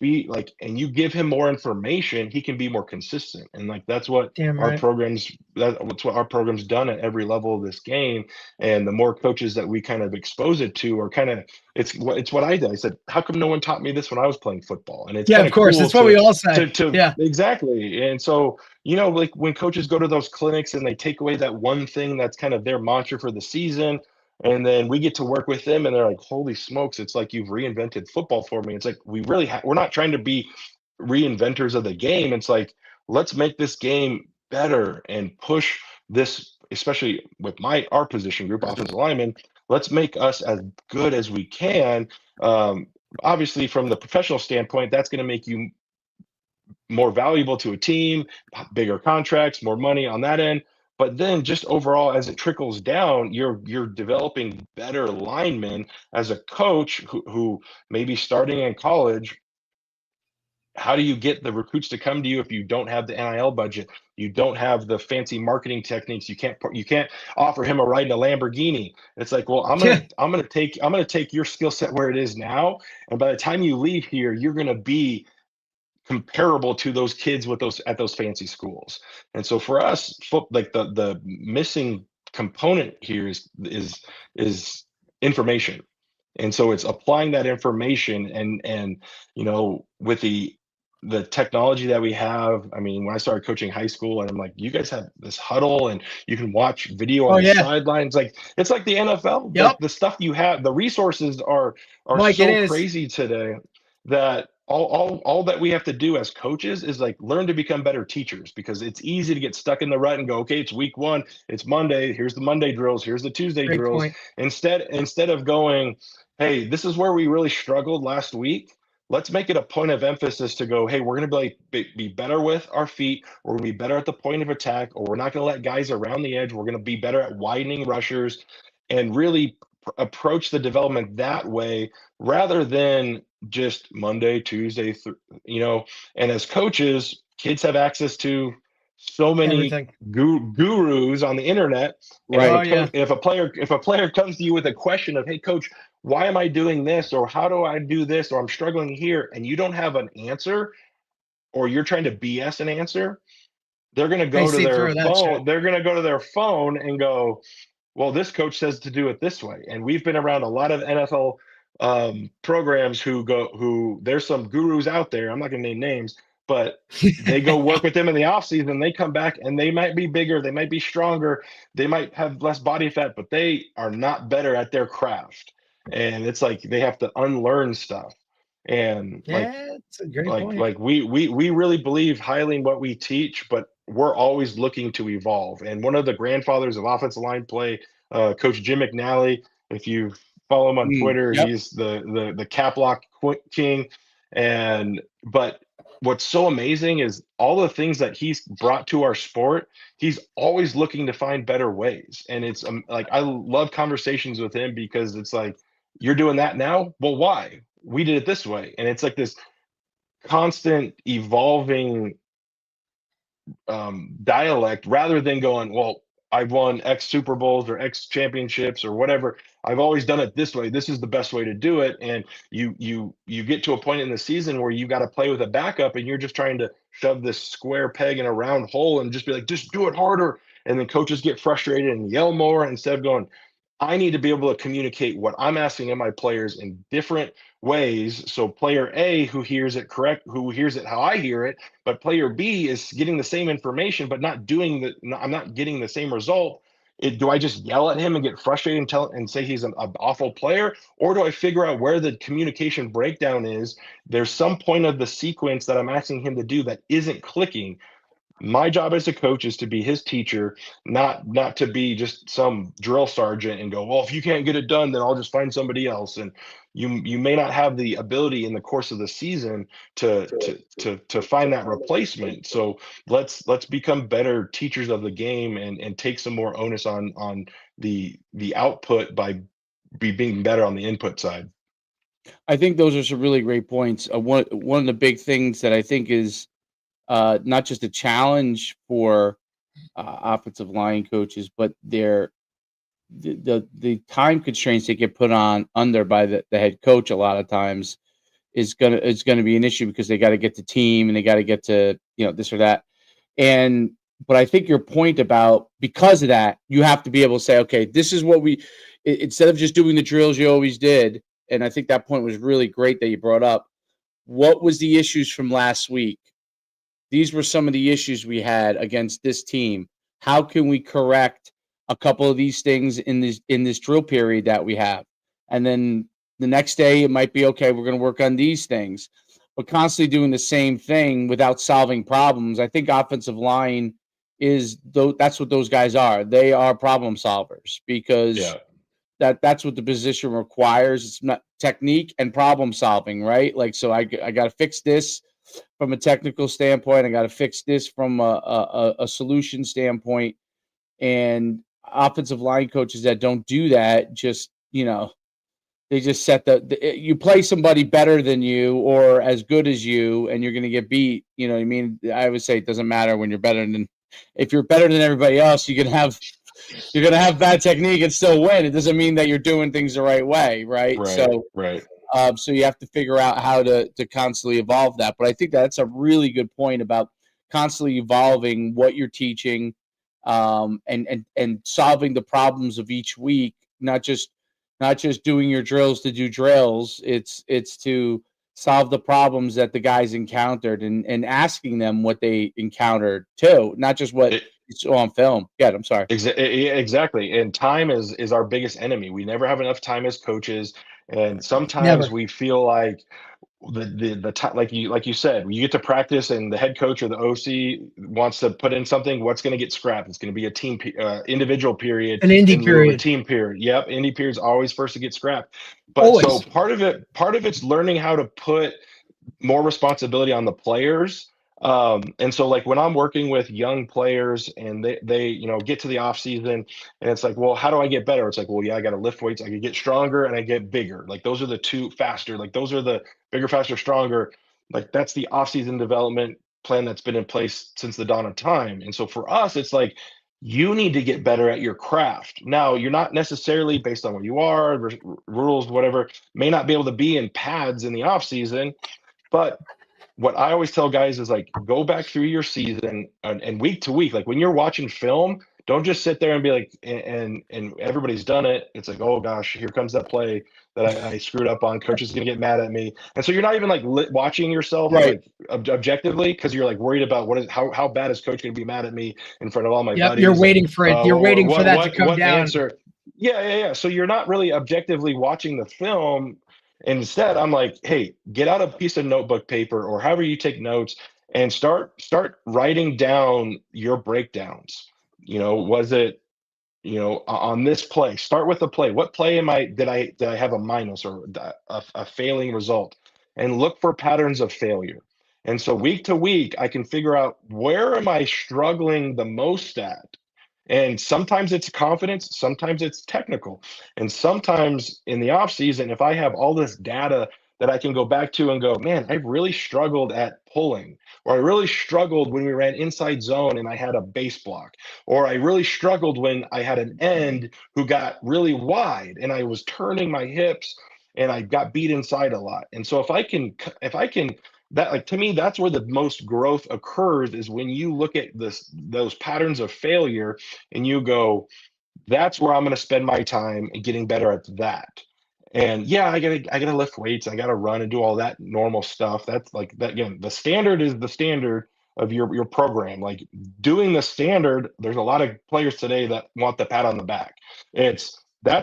speed, and you give him more information, he can be more consistent. And that's what that's what our program's done at every level of this game. And the more coaches that we kind of expose it to, or kind of, it's what I did. I said, how come no one taught me this when I was playing football? And it's kind of course, cool. That's what we all say. Exactly. And so, like when coaches go to those clinics and they take away that one thing that's kind of their mantra for the season, and then we get to work with them, and they're like, holy smokes, it's like you've reinvented football for me. It's like, we're not trying to be reinventors of the game. It's like, let's make this game better and push this, especially with our position group, offensive linemen. Let's make us as good as we can. obviously from the professional standpoint, that's going to make you more valuable to a team, bigger contracts, more money on that end. But then just overall, as it trickles down, you're developing better linemen as a coach who may be starting in college. How do you get the recruits to come to you if you don't have the NIL budget? You don't have the fancy marketing techniques. You can't offer him a ride in a Lamborghini. It's like, well, I'm gonna take your skill set where it is now, and by the time you leave here, you're gonna be comparable to those kids with those at those fancy schools. And so for us, like the missing component here is information. And so it's applying that information and with the technology that we have. I mean, when I started coaching high school, and I'm like, you guys have this huddle and you can watch video on the sidelines. Like it's like the NFL. Yep. The stuff you have, the resources are Mike, so crazy today that all that we have to do as coaches is like learn to become better teachers, because it's easy to get stuck in the rut and go, okay, it's week 1, it's Monday, here's the Monday drills, here's the Tuesday Great drills. point. Instead of going, hey, this is where we really struggled last week. Let's make it a point of emphasis to go, hey, we're going to be better with our feet. We're going to be better at the point of attack, or we're not going to let guys around the edge. We're going to be better at widening rushers and really approach the development that way, rather than just Monday, Tuesday, and as coaches, kids have access to so many gurus on the internet. Right. If a player comes to you with a question of, hey, coach, why am I doing this? Or how do I do this? Or I'm struggling here, and you don't have an answer, or you're trying to BS an answer, they're going to go to their phone. They're going to go to their phone and go, well, this coach says to do it this way. And we've been around a lot of NFL programs who there's some gurus out there. I'm not going to name names, but they go work with them in the offseason. They come back and they might be bigger. They might be stronger. They might have less body fat, but they are not better at their craft. And it's like they have to unlearn stuff. And it's a great point. Like we really believe highly in what we teach, but we're always looking to evolve. And one of the grandfathers of offensive line play, Coach Jim McNally, if you follow him on Twitter, he's the cap lock king. But what's so amazing is all the things that he's brought to our sport. He's always looking to find better ways. And it's like, I love conversations with him, because it's like, you're doing that now? Well, why? We did it this way. And it's like this constant evolving dialect, rather than going, well, I've won X Super Bowls or X championships or whatever. I've always done it this way. This is the best way to do it. And you get to a point in the season where you got to play with a backup, and you're just trying to shove this square peg in a round hole and just be like, just do it harder. And then coaches get frustrated and yell more, instead of going, I need to be able to communicate what I'm asking of my players in different ways. So player A, who hears it how I hear it, but player B is getting the same information, but I'm not getting the same result. Do I just yell at him and get frustrated and say he's an awful player? Or do I figure out where the communication breakdown is? There's some point of the sequence that I'm asking him to do that isn't clicking. My job as a coach is to be his teacher, not to be just some drill sergeant and go, well, if you can't get it done, then I'll just find somebody else. And you may not have the ability in the course of the season to find that replacement. So let's become better teachers of the game and take some more onus on the output by being better on the input side. I think those are some really great points. One of the big things that I think is not just a challenge for offensive line coaches, but the time constraints they get put under by the head coach a lot of times is gonna be an issue, because they got to get to team and they got to get to this or that. But I think your point about, because of that, you have to be able to say, okay, this is what instead of just doing the drills you always did. And I think that point was really great that you brought up. What was the issues from last week? These were some of the issues we had against this team. How can we correct a couple of these things in this drill period that we have? And then the next day it might be, okay, we're going to work on these things. But constantly doing the same thing without solving problems. I think offensive line that's what those guys are. They are problem solvers, because that's what the position requires. It's not technique and problem solving, right? Like, so I got to fix this from a technical standpoint. I got to fix this from a solution standpoint. And offensive line coaches that don't do that, just, they just set you play somebody better than you or as good as you, and you're going to get beat. You know what I mean? I would say it doesn't matter when if you're better than everybody else, you're going to have bad technique and still win. It doesn't mean that you're doing things the right way. Right. Right. So you have to figure out how to constantly evolve that. But I think that's a really good point about constantly evolving what you're teaching, and solving the problems of each week, not just doing your drills to do drills. It's to solve the problems that the guys encountered and asking them what they encountered too, not just what you saw on film. Yeah, I'm sorry. Exactly. And time is our biggest enemy. We never have enough time as coaches. And sometimes we feel like the time, like you said, you get to practice and the head coach or the OC wants to put in something. What's going to get scrapped? It's going to be a team individual period, an indie in lieu of period. a team period. Yep, indie period's always first to get scrapped. But Always. so part of it's learning how to put more responsibility on the players. And so like when I'm working with young players and they get to the off season and it's like, well, how do I get better? It's like, well, yeah, I got to lift weights. I can get stronger and I get bigger. Like those are the two faster, like those are the bigger, faster, stronger. Like that's the off season development plan that's been in place since the dawn of time. And so for us, it's like, you need to get better at your craft. Now, you're not necessarily based on where you are, rules, whatever, may not be able to be in pads in the off season, but what I always tell guys is like, go back through your season and week to week. Like when you're watching film, don't just sit there and be like, and everybody's done it. It's like, oh gosh, here comes that play that I screwed up on. Coach is gonna get mad at me, and so you're not even like watching yourself like objectively because you're like worried about how bad is coach gonna be mad at me in front of all my buddies. You're waiting for it. You're waiting for that to come down. Answer? Yeah. So you're not really objectively watching the film. Instead, I'm like, hey, get out a piece of notebook paper or however you take notes and start writing down your breakdowns. Was it, on this play? Start with the play. What play did I have a minus or a failing result? And look for patterns of failure. And so week to week, I can figure out where am I struggling the most at. And sometimes it's confidence, sometimes it's technical. And sometimes in the off season, if I have all this data that I can go back to and go, man, I really struggled at pulling, or I really struggled when we ran inside zone and I had a base block, or I really struggled when I had an end who got really wide and I was turning my hips and I got beat inside a lot. And so if I can that, like, to me, that's where the most growth occurs, is when you look at those patterns of failure and you go, that's where I'm going to spend my time and getting better at that. And yeah, I gotta lift weights, I gotta run and do all that normal stuff. That's like that. Again, the standard is the standard of your program. Like doing the standard, there's a lot of players today that want the pat on the back. That's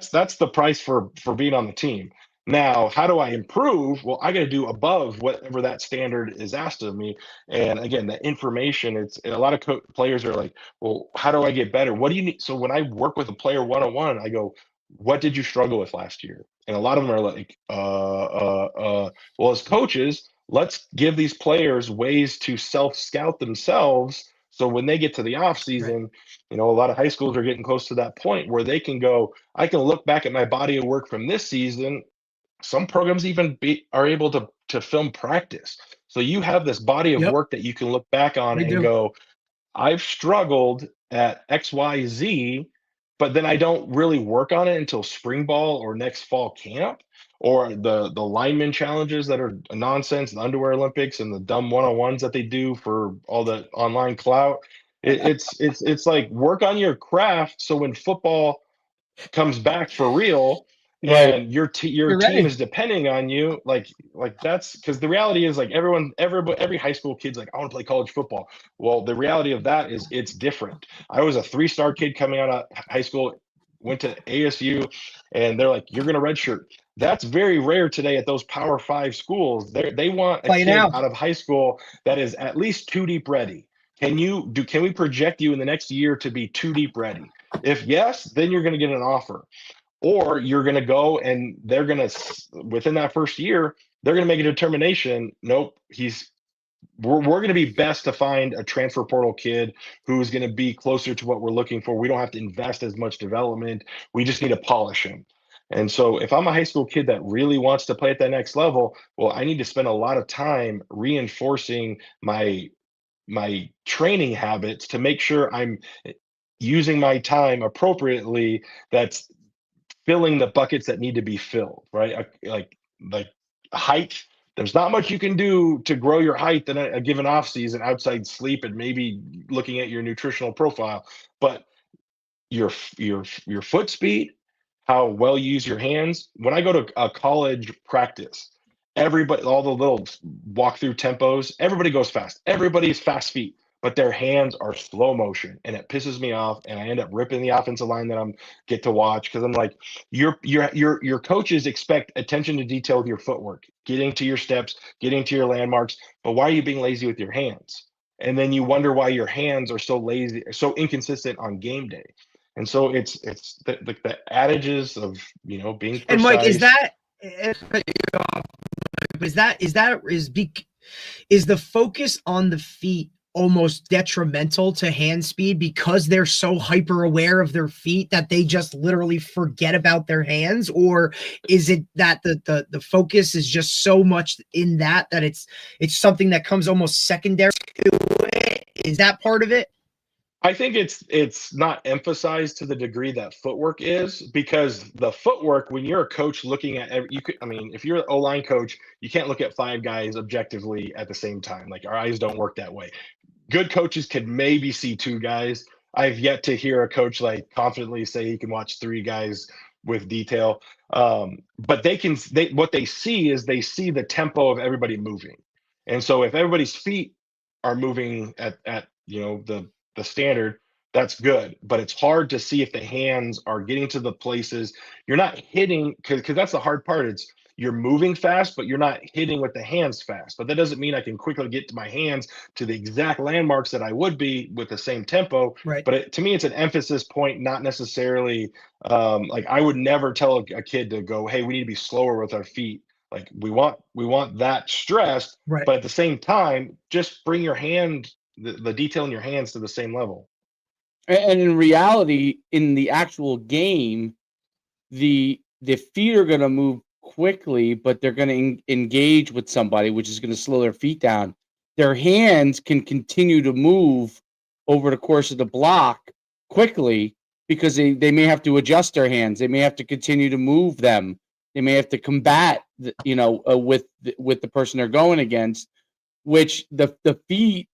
the price for being on the team. Now, how do I improve? Well, I got to do above whatever that standard is asked of me. And again, the information, it's a lot of players are like, well, how do I get better? What do you need? So when I work with a player one-on-one, I go, what did you struggle with last year? And a lot of them are like, well, as coaches, let's give these players ways to self-scout themselves. So when they get to the off season, a lot of high schools are getting close to that point where they can go, I can look back at my body of work from this season. Some programs even are able to film practice. So you have this body of work that you can look back on and go, I've struggled at XYZ, but then I don't really work on it until spring ball or next fall camp, or the lineman challenges that are nonsense, the underwear Olympics and the dumb one-on-ones that they do for all the online clout. It's like, work on your craft so when football comes back for real, and your team is depending on you, like that's because the reality is, like, every high school kid's like, I want to play college football. Well, the reality of that is it's different. I was a 3-star kid coming out of high school, went to ASU, and they're like, you're going to redshirt. That's very rare today at those Power 5 schools. They want a kid out of high school that is at least 2 deep ready. Can we project you in the next year to be 2 deep ready? If yes, then you're going to get an offer. or you're going to go and they're going to, within that first year, they're going to make a determination. Nope, we're going to be best to find a transfer portal kid who's going to be closer to what we're looking for. We don't have to invest as much development. We just need to polish him. And so if I'm a high school kid that really wants to play at that next level, well, I need to spend a lot of time reinforcing my training habits to make sure I'm using my time appropriately, that's filling the buckets that need to be filled, right? Like height. There's not much you can do to grow your height in a given off season outside sleep and maybe looking at your nutritional profile, but your foot speed, how well you use your hands. When I go to a college practice, everybody, all the little walk through tempos, everybody goes fast. Everybody's fast feet, but their hands are slow motion, and it pisses me off. And I end up ripping the offensive line that I'm get to watch, because I'm like, your coaches expect attention to detail with your footwork, getting to your steps, getting to your landmarks. But why are you being lazy with your hands? And then you wonder why your hands are so lazy, so inconsistent on game day. And so it's the adages of, being precise. And Mike, is the focus on the feet almost detrimental to hand speed because they're so hyper aware of their feet that they just literally forget about their hands? Or is it that the focus is just so much in that it's something that comes almost secondary to it? Is that part of it? I think it's not emphasized to the degree that footwork is, because the footwork, when you're a coach looking at if you're an O-line coach, you can't look at 5 guys objectively at the same time. Like, our eyes don't work that way. Good coaches could maybe see 2 guys. I've yet to hear a coach like confidently say he can watch 3 guys with detail. But what they see is they see the tempo of everybody moving. And so if everybody's feet are moving at the standard, that's good. But it's hard to see if the hands are getting to the places. You're not hitting, because that's the hard part. It's you're moving fast, but you're not hitting with the hands fast. But that doesn't mean I can quickly get to my hands to the exact landmarks that I would be with the same tempo. Right. But to me, it's an emphasis point, not necessarily like I would never tell a kid to go, hey, we need to be slower with our feet. Like, we want that stressed, Right. but at the same time, just bring your hand, the detail in your hands, to the same level. And in reality, in the actual game, the feet are going to move quickly, but they're going to engage with somebody, which is going to slow their feet down. Their hands can continue to move over the course of the block quickly, because they may have to adjust their hands. They may have to continue to move them. They may have to combat, with the person they're going against, which the feet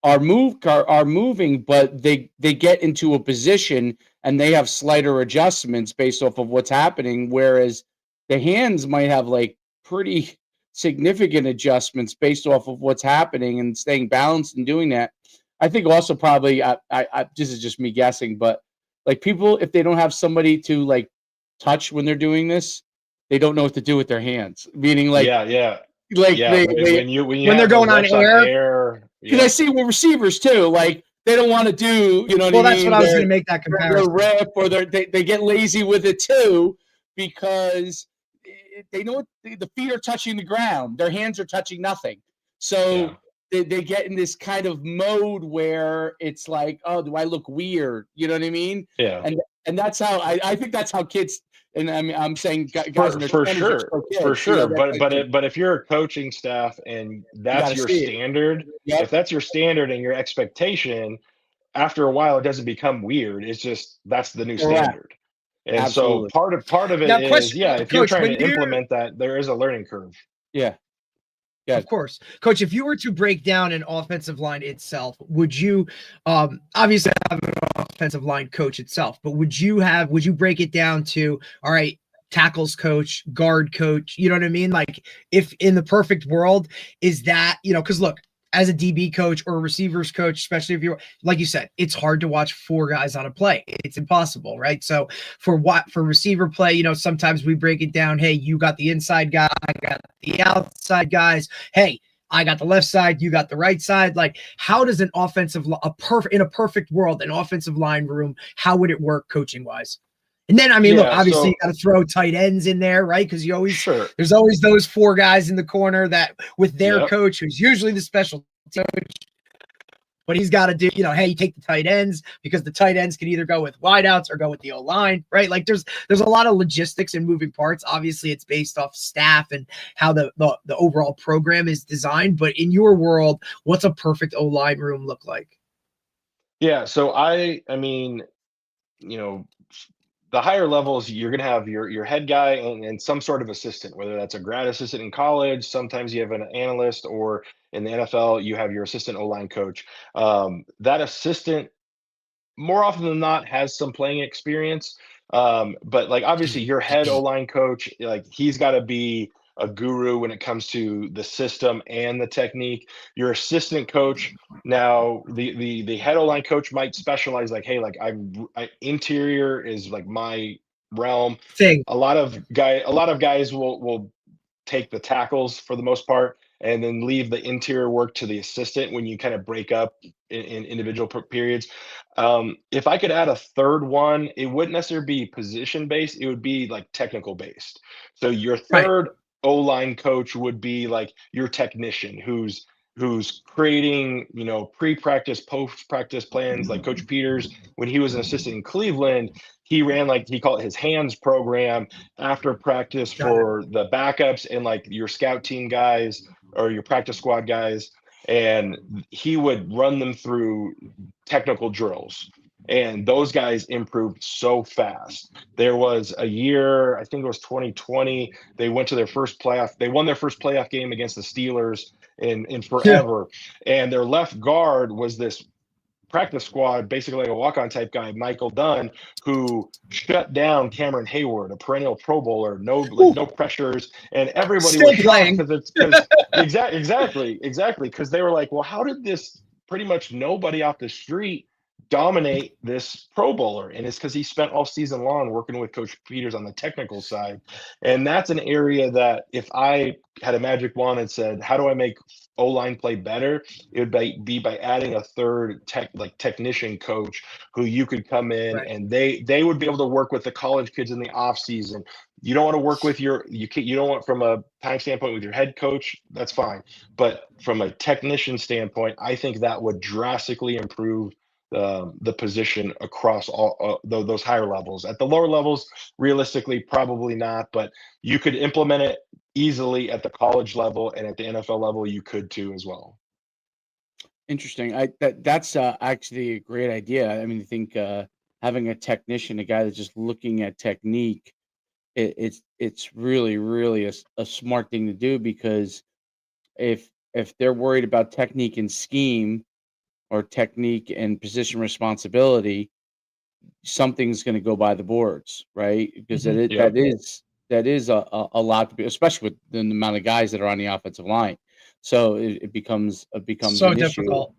are moving, but they get into a position and they have slighter adjustments based off of what's happening, whereas the hands might have like pretty significant adjustments based off of what's happening and staying balanced and doing that. I think also probably I this is just me guessing, but like, people, if they don't have somebody to like touch when they're doing this, they don't know what to do with their hands. Meaning, like, like when they're going on air. Because I see with receivers too, like, they don't want to do, well, that's what I was going to make that comparison. Rip, or they get lazy with it too, because they know the feet are touching the ground, their hands are touching nothing. So they get in this kind of mode where it's like, oh, do I look weird? You know what I mean? Yeah. And that's how I think that's how kids. And I'm saying guys for sure. But if you're a coaching staff and that's your standard, if that's your standard and your expectation, after a while it doesn't become weird. It's just that's the new standard. And Absolutely. so part of it now, is if Coach, you're trying to implement that, there is a learning curve. Yeah. Of course. Coach, if you were to break down an offensive line itself, would you obviously have an offensive line coach itself, but would you break it down to, all right, tackles coach, guard coach, you know what I mean? Like, if in the perfect world, is that, because look, as a DB coach or a receivers coach, especially if you're, like you said, it's hard to watch 4 guys on a play. It's impossible, right? So for receiver play, sometimes we break it down. Hey, you got the inside guy, I got the outside guys. Hey, I got the left side, you got the right side. Like, how does in a perfect world, an offensive line room, how would it work coaching wise? And then, I mean, look, Yeah, obviously so you got to throw tight ends in there, right? Because sure. there's always those 4 guys in the corner that with their Yep. coach, who's usually the special coach, what he's got to do, hey, you take the tight ends because the tight ends can either go with wideouts or go with the O-line, right? Like there's a lot of logistics and moving parts. Obviously, it's based off staff and how the overall program is designed. But in your world, what's a perfect O-line room look like? Yeah, so I mean, the higher levels, you're going to have your head guy and some sort of assistant, whether that's a grad assistant in college. Sometimes you have an analyst, or in the NFL, you have your assistant O-line coach. That assistant, more often than not, has some playing experience. But like obviously your head O-line coach, like he's got to be a guru when it comes to the system and the technique. Your assistant coach, now the head O-line coach might specialize, like, hey, like interior is like my realm. Thing. A lot of guys will take the tackles for the most part, and then leave the interior work to the assistant when you kind of break up in individual periods. If I could add a third one, it wouldn't necessarily be position based, it would be like technical based. So your Right. third O-line coach would be like your technician who's creating, pre-practice, post-practice plans. Like Coach Peters, when he was an assistant in Cleveland, he ran, like, he called it his hands program after practice Got it. for the backups and like your scout team guys or your practice squad guys. And he would run them through technical drills. And those guys improved so fast. There was a year, I think it was 2020, they went to their first playoff. They won their first playoff game against the Steelers in forever. And their left guard was this practice squad, basically like a walk-on type guy, Michael Dunn, who shut down Cameron Hayward, a perennial Pro Bowler, no pressures, and everybody Still was playing. shocked because exactly because they were like, well, how did this pretty much nobody off the street dominate this Pro Bowler? And it's because he spent all season long working with Coach Peters on the technical side. And that's an area that if I had a magic wand and said, how do I make O-line play better, it would be by adding a third technician coach who you could come in, Right. and they would be able to work with the college kids in the off season. You don't want to work with you don't want, from a time standpoint, with your head coach, that's fine. But from a technician standpoint, I think that would drastically improve the position across all those higher levels. At the lower levels, realistically, probably not, but you could implement it easily at the college level, and at the NFL level, you could too as well. Interesting. That's actually a great idea. I mean, I think having a technician, a guy that's just looking at technique, it's really a smart thing to do, because if they're worried about technique and scheme, or technique and position responsibility, something's going to go by the boards, right? Because Yep. that is a lot to be, especially with the amount of guys that are on the offensive line. So it becomes So an difficult.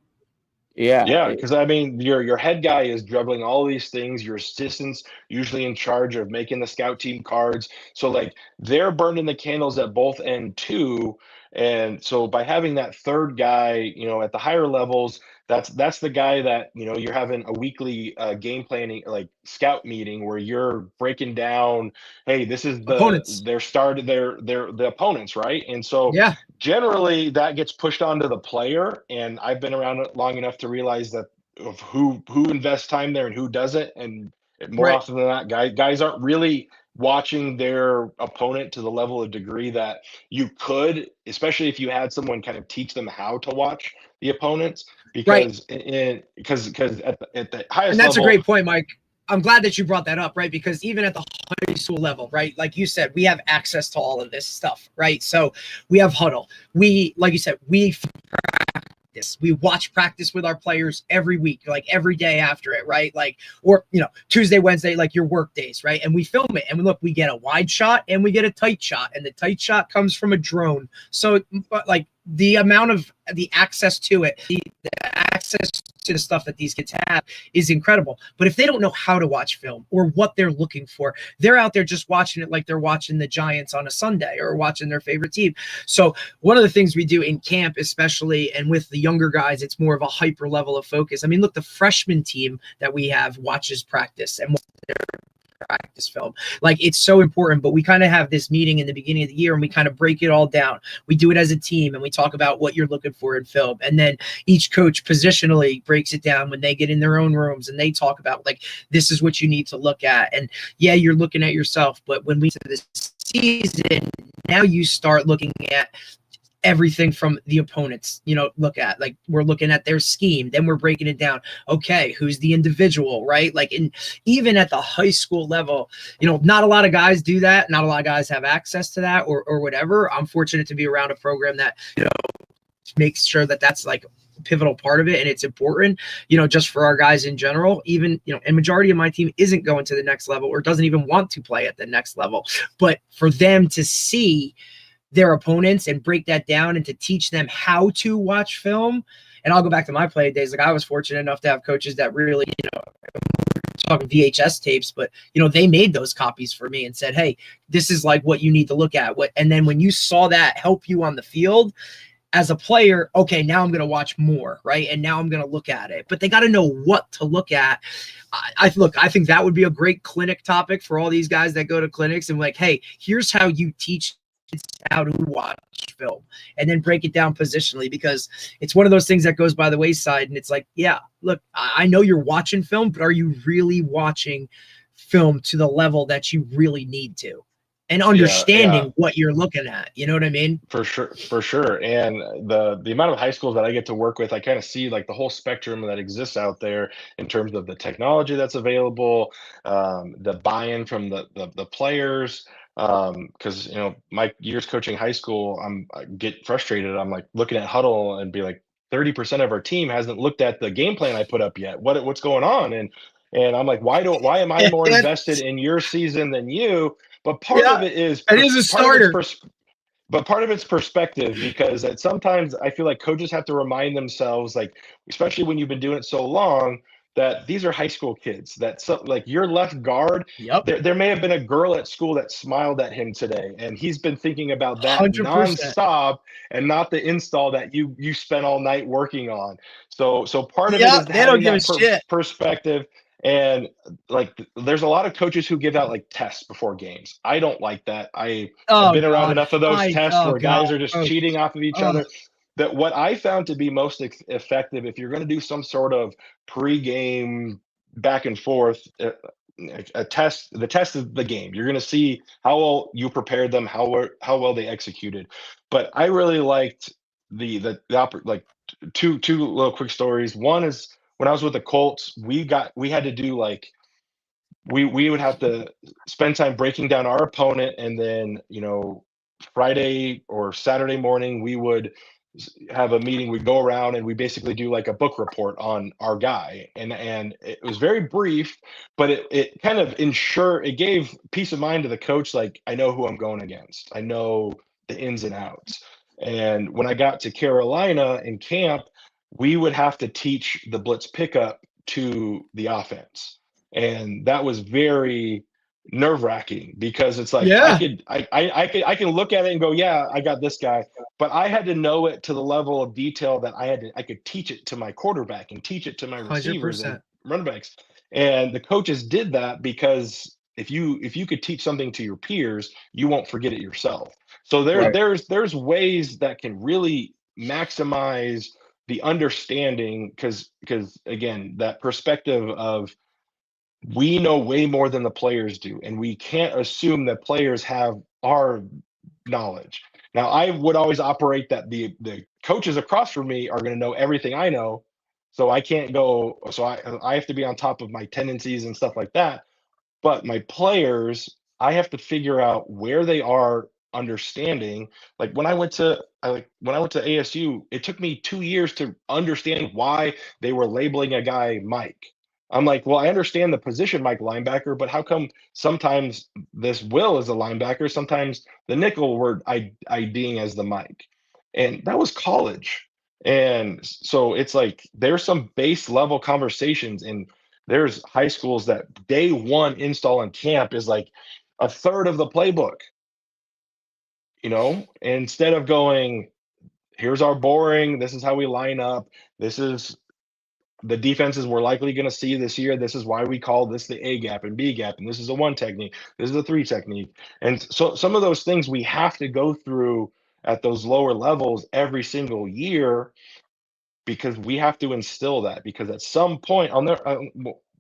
issue. Yeah. Yeah, because I mean, your head guy is juggling all these things. Your assistant's usually in charge of making the scout team cards. So like they're burning the candles at both end too. And so by having that third guy, at the higher levels, that's the guy that you're having a weekly game planning, like scout meeting, where you're breaking down, hey, this is Opponents. the opponents, right? And so Yeah. generally that gets pushed onto the player, and I've been around it long enough to realize that of who invests time there and who doesn't. And more Right. often than not, guys aren't really watching their opponent to the level of degree that you could, especially if you had someone kind of teach them how to watch the opponents, because because at the highest And that's level, a great point, Mike. I'm glad that you brought that up, right? Because even at the high school level, right? Like you said, we have access to all of this stuff, right? So we have huddle. Like you said, we practice. We watch practice with our players every week, like every day after it, right? Like, or, Tuesday, Wednesday, like your work days, right? And we film it, and we get a wide shot and we get a tight shot, and the tight shot comes from a drone. So like the amount of the access to it, the access to the stuff that these kids have is incredible. But if they don't know how to watch film or what they're looking for, they're out there just watching it like they're watching the Giants on a Sunday or watching their favorite team. So one of the things we do in camp, especially, and with the younger guys, it's more of a hyper level of focus. I mean, look, the freshman team that we have watches practice, and practice film. Like, it's so important, but we kind of have this meeting in the beginning of the year and we kind of break it all down. We do it as a team and we talk about what you're looking for in film. And then each coach positionally breaks it down when they get in their own rooms and they talk about, like, this is what you need to look at. And yeah, you're looking at yourself, but when we to this season, now you start looking at everything from the opponents, look at, like, we're looking at their scheme, then we're breaking it down. Okay, who's the individual, right? Like, and even at the high school level, not a lot of guys do that. Not a lot of guys have access to that or whatever. I'm fortunate to be around a program that, makes sure that that's like a pivotal part of it. And it's important, just for our guys in general, even, and majority of my team isn't going to the next level or doesn't even want to play at the next level, but for them to see their opponents and break that down and to teach them how to watch film. And I'll go back to my play days. Like, I was fortunate enough to have coaches that really, talking VHS tapes, but they made those copies for me and said, hey, this is like what you need to look at. And then when you saw that help you on the field as a player, okay, now I'm going to watch more, right? And now I'm going to look at it. But they got to know what to look at. I think that would be a great clinic topic for all these guys that go to clinics and like, hey, here's how you teach how to watch film, and then break it down positionally, because it's one of those things that goes by the wayside. And it's like, yeah, look, I know you're watching film, but are you really watching film to the level that you really need to, and understanding what you're looking at? You know what I mean? For sure. And the amount of high schools that I get to work with, I kind of see like the whole spectrum that exists out there in terms of the technology that's available, the buy-in from the players. Because my years coaching high school, I get frustrated. I'm like looking at huddle and be like, 30% of our team hasn't looked at the game plan I put up yet. What's going on? And I'm like, why am I more invested in your season than you? But part of it is a starter. But part of it's perspective, because sometimes I feel like coaches have to remind themselves, like, especially when you've been doing it so long, that these are high school kids. Like your left guard, there may have been a girl at school that smiled at him today, and he's been thinking about that 100%. nonstop and not the install that you spent all night working on. So part of it is having that perspective. And like, there's a lot of coaches who give out like tests before games. I don't like that. I've been around enough of those tests where guys are just cheating off of each other. That what I found to be most effective, if you're going to do some sort of pre-game back and forth, the test is the game. You're going to see how well you prepared them, how well they executed. But I really liked the like two little quick stories. One is, when I was with the Colts, we had to do like, we would have to spend time breaking down our opponent, and then Friday or Saturday morning we would have a meeting. We'd go around and we basically do like a book report on our guy, and it was very brief, but it kind of it gave peace of mind to the coach. Like, I know who I'm going against. I know the ins and outs. And when I got to Carolina in camp, we would have to teach the blitz pickup to the offense. And that was very nerve-wracking, because it's like, I can look at it and go, yeah, I got this guy, but I had to know it to the level of detail that I could teach it to my quarterback and teach it to my receivers 100%. and running backs. And the coaches did that, because if you could teach something to your peers, you won't forget it yourself. So there's ways that can really maximize the understanding, because again, that perspective of, we know way more than the players do, and we can't assume that players have our knowledge. Now, I would always operate that the coaches across from me are going to know everything I know, so I can't go. So I have to be on top of my tendencies and stuff like that. But my players, I have to figure out where they are understanding. Like when I went to ASU, it took me 2 years to understand why they were labeling a guy Mike. I'm like, well, I understand the position Mike linebacker, but how come sometimes this Will is a linebacker, sometimes the nickel we're IDing as the Mike? And that was college. And so it's like, there's some base level conversations, and there's high schools that day one install in camp is like a third of the playbook, instead of going, here's our boring, this is how we line up, this is the defenses we're likely going to see this year. This is why we call this the A gap and B gap, and this is a 1 technique. This is a 3 technique. And so some of those things we have to go through at those lower levels every single year, because we have to instill that. Because at some point, one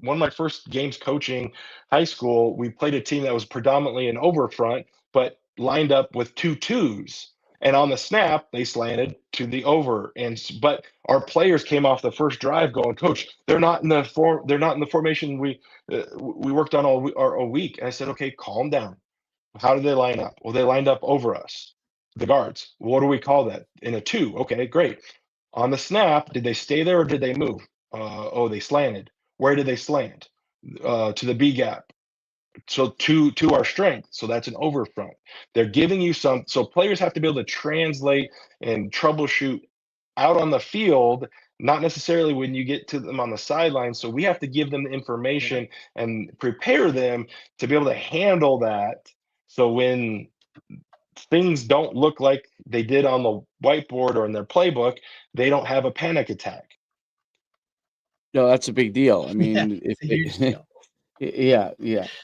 of my first games coaching high school, we played a team that was predominantly an over front, but lined up with 2-2s. And on the snap, they slanted to the over. But our players came off the first drive going, "Coach, they're not in the formation we worked on all week." And I said, "Okay, calm down. How did they line up?" "Well, they lined up over us, the guards." "What do we call that?" "In a 2." "Okay, great." On the snap, did they stay there or did they move? Oh, they slanted. Where did they slant? To the B gap. So to our strength. So that's an over front. They're giving you some. So players have to be able to translate and troubleshoot out on the field, not necessarily when you get to them on the sideline. So we have to give them the information and prepare them to be able to handle that. So when things don't look like they did on the whiteboard or in their playbook, they don't have a panic attack. No, that's a big deal. I Yeah, mean, it's a huge deal. yeah,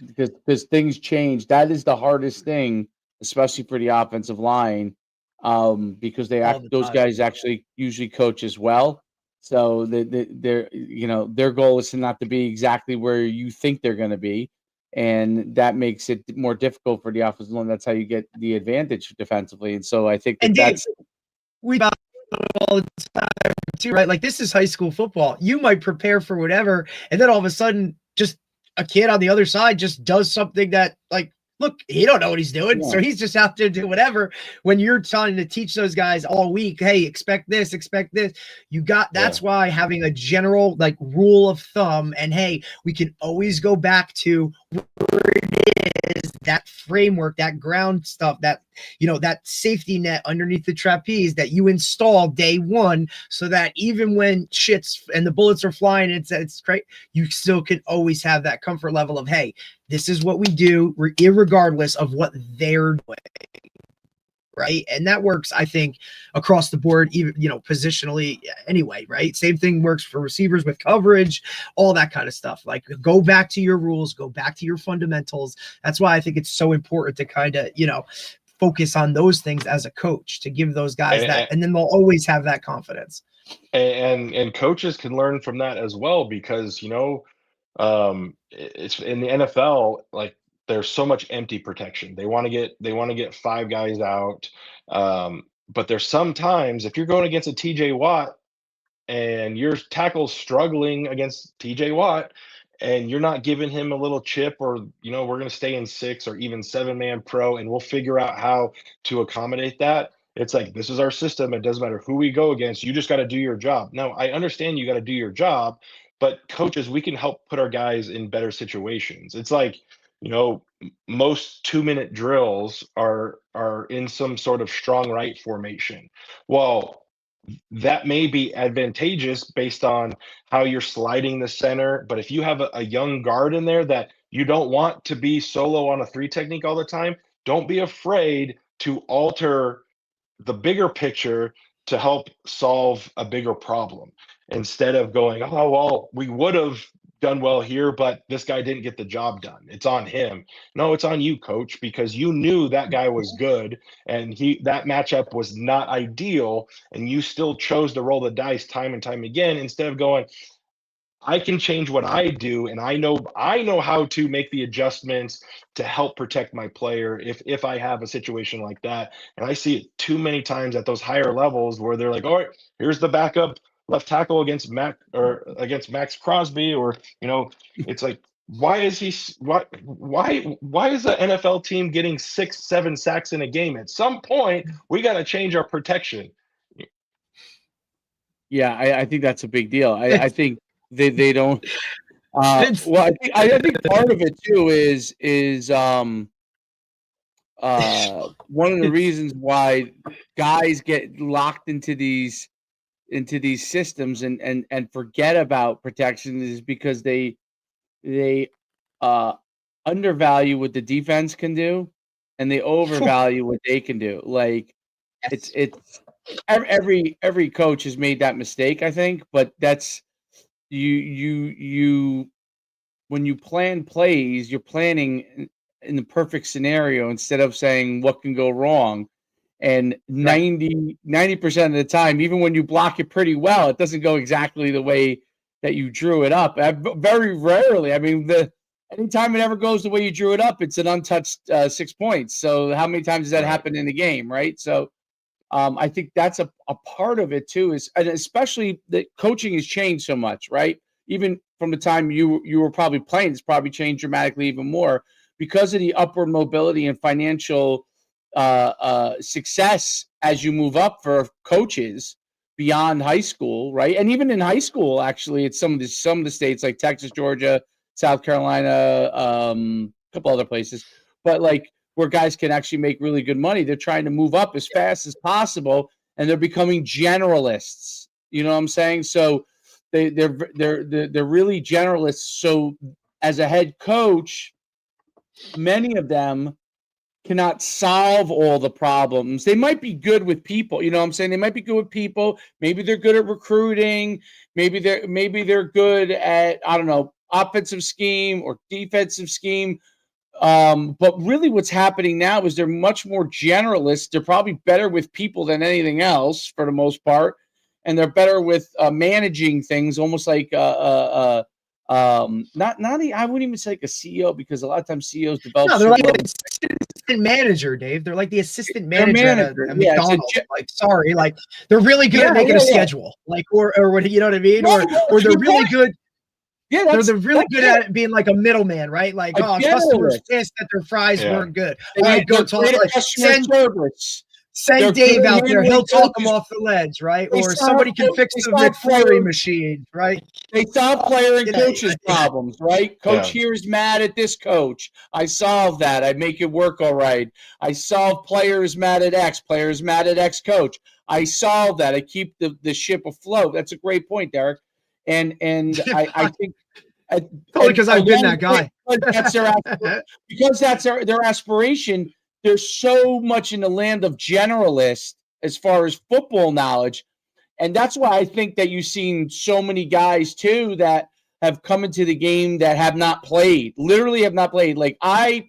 because things change. That is the hardest thing, especially for the offensive line, because All the those time. guys actually usually coach as well. So they're their goal is to not to be exactly where you think they're going to be, and that makes it more difficult for the offensive line. That's how you get the advantage defensively. And so I think And Dave, that's we talk all the time too, right? Like, this is high school football. You might prepare for whatever, and then all of a sudden, just a kid on the other side just does something that, like, look, he don't know what he's doing, so he's just out there doing whatever. When you're trying to teach those guys all week, hey, expect this, that's why having a general, like, rule of thumb, and hey, we can always go back to where it is, that framework, that ground stuff, that that safety net underneath the trapeze that you install day one, so that even when shits and the bullets are flying, it's great, you still can always have that comfort level of, hey, this is what we do, irregardless of what they're doing. Right. And that works, I think, across the board, even, positionally anyway. Right. Same thing works for receivers with coverage, all that kind of stuff. Like, go back to your rules, go back to your fundamentals. That's why I think it's so important to kind of, focus on those things as a coach, to give those guys that, and then they'll always have that confidence. And coaches can learn from that as well, because it's in the NFL, like, there's so much empty protection. They want to get 5 guys out, but there's sometimes, if you're going against a TJ Watt and your tackle's struggling against TJ Watt, and you're not giving him a little chip, or we're going to stay in 6 or even 7-man pro, and we'll figure out how to accommodate that. It's like, this is our system. It doesn't matter who we go against. You just got to do your job. Now, I understand you got to do your job, but coaches, we can help put our guys in better situations. It's like, most 2-minute drills are in some sort of strong right formation. Well, that may be advantageous based on how you're sliding the center. But if you have a young guard in there that you don't want to be solo on a 3 technique all the time, don't be afraid to alter the bigger picture to help solve a bigger problem, instead of going, "Oh, well, we would have done well here, but this guy didn't get the job done. It's on him." No, it's on you, coach, because you knew that guy was good, and that matchup was not ideal, and you still chose to roll the dice time and time again, instead of going, "I can change what I do, and I know how to make the adjustments to help protect my player if I have a situation like that." And I see it too many times at those higher levels, where they're like, "All right, here's the backup left tackle against Max Crosby," or it's like, why is the NFL team getting 6-7 sacks in a game? At some point, we got to change our protection. Yeah, I think that's a big deal. I think they don't. Vince- Well, I think part of it too is one of the reasons why guys get locked into these systems and forget about protection is because they undervalue what the defense can do, and they overvalue what they can do. Like, Yes. it's every coach has made that mistake, I think, but that's you when you plan plays, you're planning in the perfect scenario instead of saying what can go wrong. And 90% of the time, even when you block it pretty well, it doesn't go exactly the way that you drew it up. Very rarely. I mean, anytime it ever goes the way you drew it up, it's an untouched 6 points. So how many times does that happen in the game, right? So I think that's a part of it too, and especially that coaching has changed so much, right? Even from the time you were probably playing, it's probably changed dramatically even more because of the upward mobility and financial success as you move up for coaches beyond high school, right? And even in high school, actually, it's some of the states like Texas, Georgia, South Carolina, a couple other places, but like where guys can actually make really good money. They're trying to move up as fast as possible, and they're becoming generalists. You know what I'm saying? So they're really generalists. So as a head coach, many of them cannot solve all the problems. They might be good with people. You know what I'm saying? They might be good with people. Maybe they're good at recruiting. Maybe they're good at, I don't know, offensive scheme or defensive scheme. But really what's happening now is they're much more generalists. They're probably better with people than anything else for the most part. And they're better with managing things, almost like I wouldn't even say like a CEO, because a lot of times CEOs develop. No, they're like an assistant manager, Dave. They're like the assistant manager at McDonald's. Like they're really good at making a schedule, like or what, you know what I mean? Or they're really good. Yeah, they're really good at being like a middleman, right? Like, customers pissed that their fries weren't good. All right, go talk. Send Dave out there. He'll talk them off the ledge, right? Or somebody can fix the McFlurry machine, right? They solve player and coaches' problems, right? Coach here is mad at this coach. I solve that. I make it work all right. I solve players mad at X. Players mad at X coach. I solve that. I keep the ship afloat. That's a great point, Derek. And I think because I've been that guy. Because that's their aspiration. They're so much in the land of generalists as far as football knowledge. And that's why I think that you've seen so many guys, too, that have come into the game that have not played, literally have not played. Like, I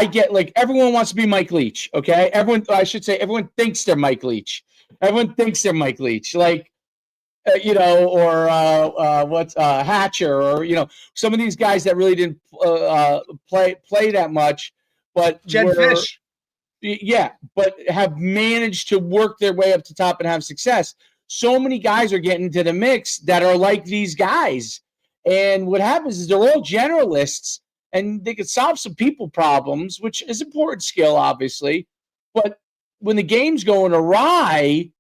get, like, everyone wants to be Mike Leach, okay? Everyone thinks they're Mike Leach. Everyone thinks they're Mike Leach. Like, or Hatcher, or, some of these guys that really didn't play that much. But Jed Fish. Yeah, but have managed to work their way up to top and have success. So many guys are getting into the mix that are like these guys. And what happens is they're all generalists, and they can solve some people problems, which is important skill, obviously. But when the game's going awry,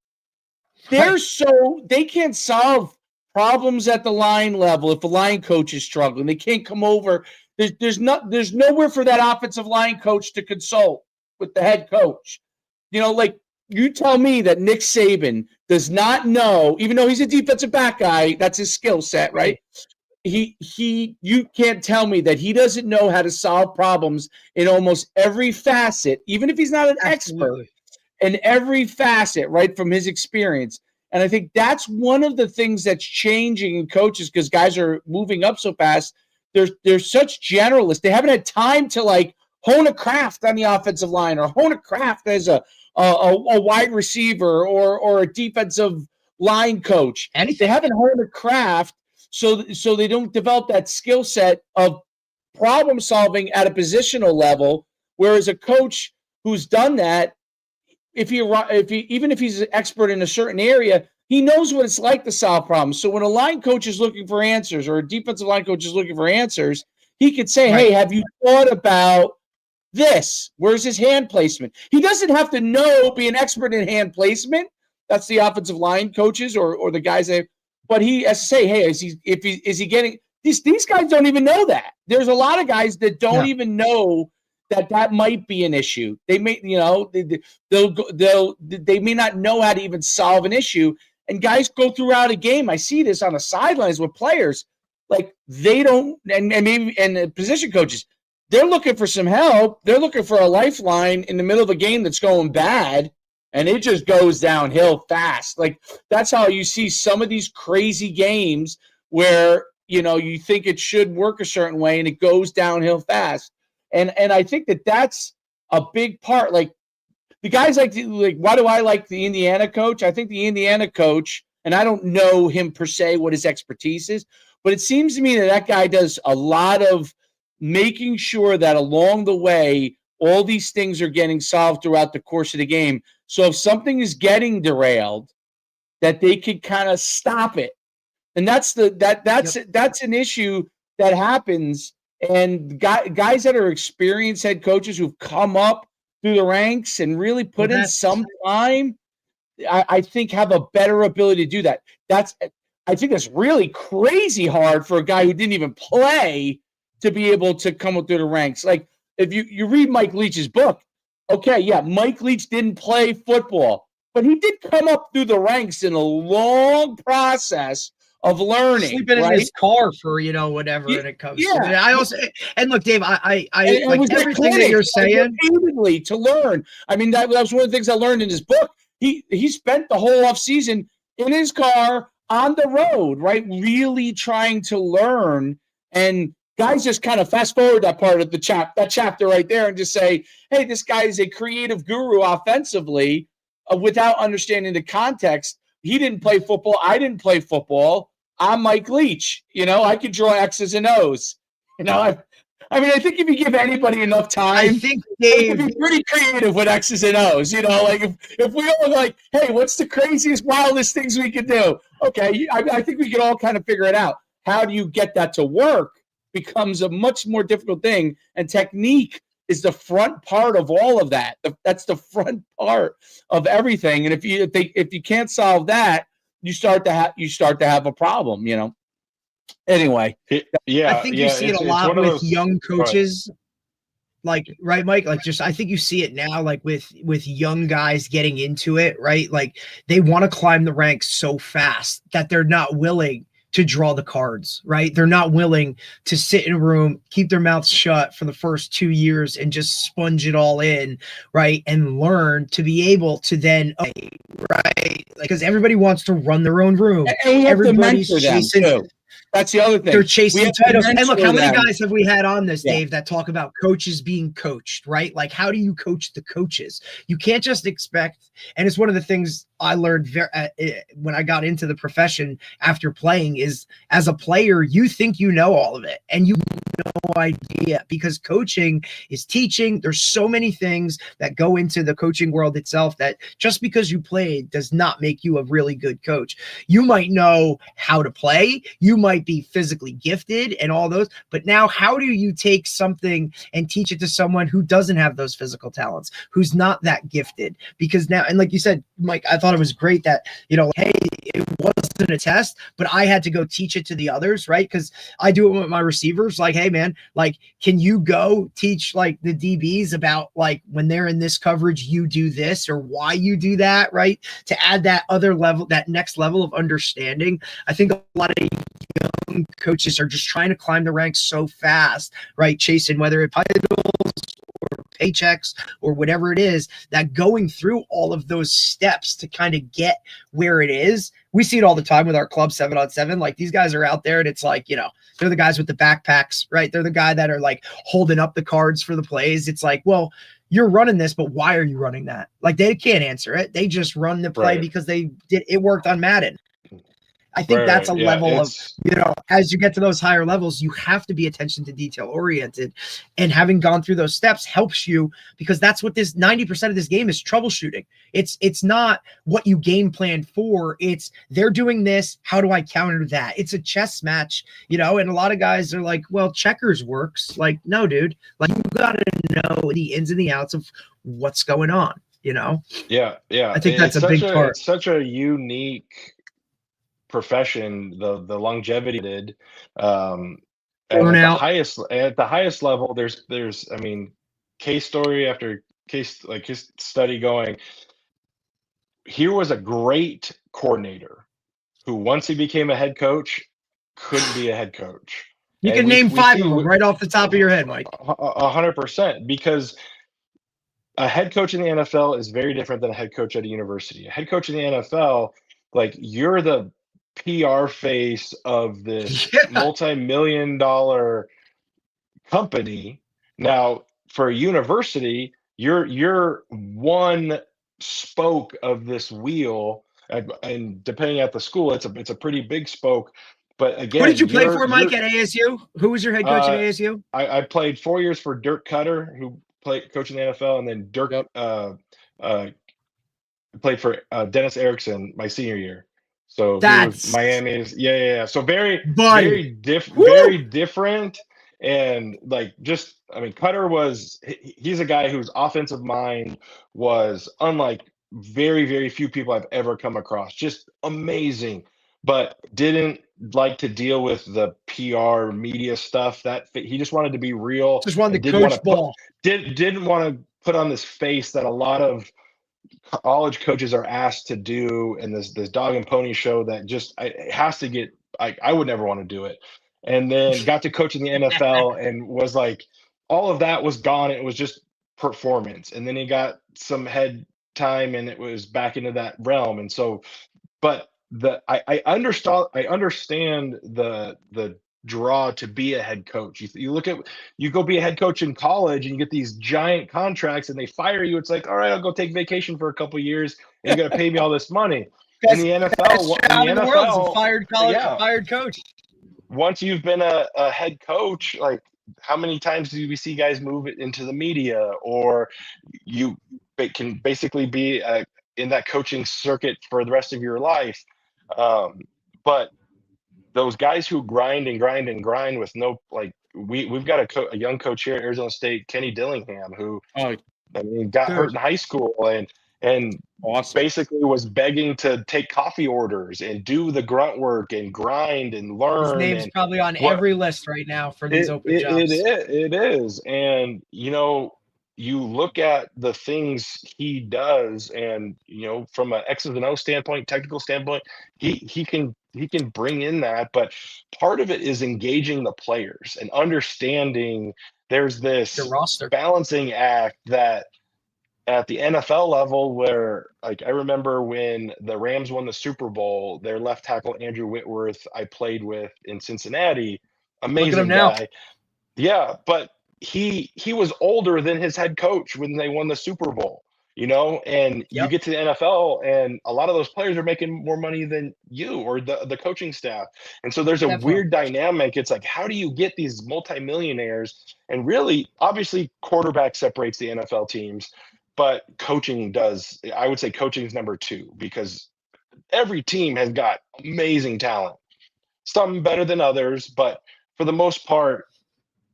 they can't solve problems at the line level if the line coach is struggling. They can't come over. There's nowhere for that offensive line coach to consult with the head coach. Like, you tell me that Nick Saban does not know, even though he's a defensive back guy, that's his skill set, right? You can't tell me that he doesn't know how to solve problems in almost every facet, even if he's not an expert, in every facet, right, from his experience. And I think that's one of the things that's changing in coaches, because guys are moving up so fast. They're such generalists. They haven't had time to like hone a craft on the offensive line, or hone a craft as a wide receiver or a defensive line coach. They haven't honed a craft, so they don't develop that skill set of problem solving at a positional level. Whereas a coach who's done that, even if he's an expert in a certain area, he knows what it's like to solve problems. So when a line coach is looking for answers, or a defensive line coach is looking for answers, he could say, hey, have you thought about this? Where's his hand placement? He doesn't have to be an expert in hand placement. That's the offensive line coaches or the guys but he has to say, hey, is he getting these guys don't even know that. There's a lot of guys that don't even know that might be an issue. They may, they may not know how to even solve an issue. And guys go throughout a game. I see this on the sidelines with players. Like, they don't, and the position coaches, they're looking for some help. They're looking for a lifeline in the middle of a game that's going bad. and it just goes downhill fast. Like that's how you see some of these crazy games where you think it should work a certain way and it goes downhill fast. And I think that's a big part. Like the guys like why do I like the Indiana coach? I think the Indiana coach, and I don't know him per se what his expertise is, but it seems to me that guy does a lot of making sure that along the way all these things are getting solved throughout the course of the game. So if something is getting derailed, that they could kind of stop it. And that's an issue that happens. And guys that are experienced head coaches who've come up through the ranks and really put in some time, I think have a better ability to do that. I think that's really crazy hard for a guy who didn't even play to be able to come up through the ranks. Like if you read Mike Leach's book, okay, yeah, Mike Leach didn't play football, but he did come up through the ranks in a long process of learning, sleeping in his car for whatever, and it comes. Yeah, and I also Look, Dave, I like everything that you're saying repeatedly to learn. I mean, that was one of the things I learned in his book. He spent the whole off season in his car on the road, right, really trying to learn. And guys just kind of fast forward that part of that chapter right there and just say, hey, this guy is a creative guru offensively without understanding the context. He didn't play football. I didn't play football. I'm Mike Leach. I could draw X's and O's. I think if you give anybody enough time, I think Dave could be pretty creative with X's and O's. Like if we all like, hey, what's the craziest, wildest things we could do? Okay, I think we could all kind of figure it out. How do you get that to work becomes a much more difficult thing, and technique is the front part of all of that. That's the front part of everything. And if you can't solve that, you start to have a problem. Anyway, I think you see it a lot with young coaches. Like, right, Mike? Like, I think you see it now, like with young guys getting into it, right? Like they want to climb the ranks so fast that they're not willing to draw the cards, right? They're not willing to sit in a room, keep their mouths shut for the first 2 years and just sponge it all in, right? And learn to be able to then, right? Because everybody wants to run their own room. And we have Everybody's to mentor them chasing. too. That's the other thing. They're chasing titles. And look, how many them. guys have we had on this, Dave, that talk about coaches being coached, right? Like, how do you coach the coaches? You can't just expect, and it's one of the things I learned when I got into the profession after playing is, as a player, you think you know all of it, and you have no idea, because coaching is teaching. There's so many things that go into the coaching world itself that just because you played does not make you a really good coach. You might know how to play. You might be physically gifted and all those, but now how do you take something and teach it to someone who doesn't have those physical talents, who's not that gifted? Because now, and like you said, Mike, I thought it was great that, hey, it wasn't a test, but I had to go teach it to the others, right? Because I do it with my receivers. Like, hey, man, like, can you go teach like the DBs about like when they're in this coverage, you do this or why you do that, right? To add that other level, that next level of understanding. I think a lot of young coaches are just trying to climb the ranks so fast, right? Chasing whether it titles or paychecks or whatever it is, that going through all of those steps to kind of get where it is. We see it all the time with our club 7-on-7. Like, these guys are out there and it's like, they're the guys with the backpacks, right? They're the guy that are like holding up the cards for the plays. It's like, well, you're running this, but why are you running that? Like, they can't answer it. They just run the play because it worked on Madden. I think that's a level of, as you get to those higher levels, you have to be attention to detail oriented, and having gone through those steps helps you, because that's what this 90% of this game is: troubleshooting. It's not what you game plan for. It's they're doing this. How do I counter that? It's a chess match, and a lot of guys are like, well, checkers works. Like, no, dude, like, you got to know the ins and the outs of what's going on, Yeah. I think that's a big part. It's such a unique profession, the longevity did, and at the highest level, there's I mean, case story after case study going. Here was a great coordinator who, once he became a head coach, couldn't be a head coach. You can name 5 of them right off the top of your head, Mike. 100%, because a head coach in the NFL is very different than a head coach at a university. A head coach in the NFL, like you're the PR face of this Yeah. multi-million dollar company. Now, for a university, you're one spoke of this wheel, and depending at the school, it's a pretty big spoke. But Who again, did you play for, Mike, you're at ASU? Who was your head coach at ASU? I played 4 years for Dirk Cutter, who played coach in the NFL, and then Dirk Yep. Played for Dennis Erickson my senior year. So he was That's Miami's. Yeah. So very buddy. very different. And like just I mean, Cutter he's a guy whose offensive mind was unlike very few people I've ever come across. Just amazing, but didn't like to deal with the PR media stuff. That he just wanted to be real. Just wanted and to didn't want coach to put ball. didn't want to put on this face that a lot of college coaches are asked to do in this dog and pony show that just it has to get I would never want to do it. And then got to coach in the NFL and was like all of that was gone. It was just performance. And then he got some head time and it was back into that realm. And so but I understand the draw to be a head coach. You go be a head coach in college and you get these giant contracts and they fire you. It's like, all right, I'll go take vacation for a couple of years and you got to pay me all this money. In the NFL, in the world is a fired college, yeah. fired coach. Once you've been a head coach, like how many times do we see guys move it into the media, or you can basically be in that coaching circuit for the rest of your life? But those guys who grind and grind and grind with no like we've got a young coach here at Arizona State, Kenny Dillingham, who got hurt in high school and awesome. Basically was begging to take coffee orders and do the grunt work and grind and learn. His name's probably on every list right now for these open jobs. It is. And, you look at the things he does and, from an X's and O standpoint, technical standpoint, he can bring in that. But part of it is engaging the players and understanding there's this balancing act that at the NFL level where like I remember when the Rams won the Super Bowl, their left tackle Andrew Whitworth I played with in Cincinnati, amazing guy. Yeah, but he was older than his head coach when they won the Super Bowl, and you get to the NFL and a lot of those players are making more money than you or the coaching staff. And so there's a weird dynamic. It's like, how do you get these multimillionaires? And really, obviously, quarterback separates the NFL teams. But coaching does. I would say coaching is number two because every team has got amazing talent. Some better than others, but for the most part,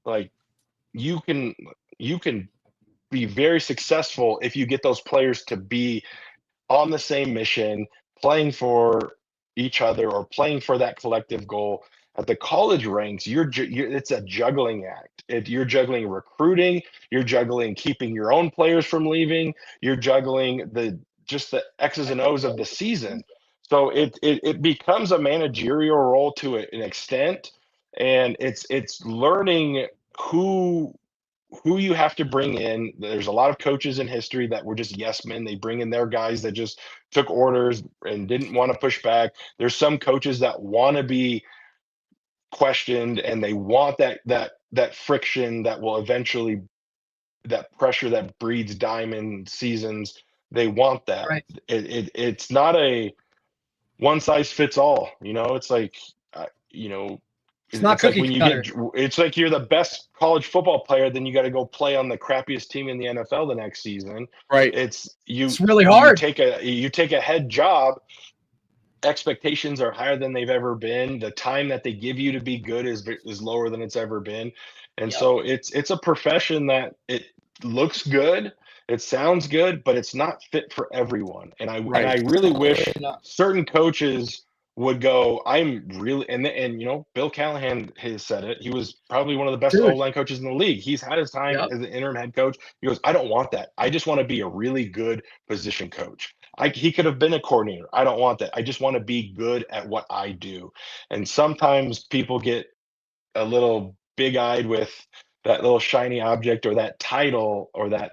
like you can be very successful if you get those players to be on the same mission, playing for each other or playing for that collective goal. At the college ranks, it's a juggling act. You're juggling recruiting, you're juggling keeping your own players from leaving, you're juggling the X's and O's of the season. So it becomes a managerial role to an extent, and it's learning who you have to bring in. There's a lot of coaches in history that were just yes men. They bring in their guys that just took orders and didn't want to push back. There's some coaches that want to be questioned and they want that friction that will eventually, that pressure that breeds diamond seasons. They want that. Right. It's not a one size fits all. It's like it's not cookie like when cutter. it's like you're the best college football player, then you got to go play on the crappiest team in the NFL the next season. Right. It's really hard. You take a head job. Expectations are higher than they've ever been. The time that they give you to be good is lower than it's ever been. And so it's a profession that it looks good, it sounds good, but it's not fit for everyone. And I really wish certain coaches would go, I'm really, and Bill Callahan has said it. He was probably one of the best O-line coaches in the league. He's had his time as an interim head coach. He goes, I don't want that. I just want to be a really good position coach. He could have been a coordinator. I don't want that. I just want to be good at what I do. And sometimes people get a little big-eyed with that little shiny object or that title or that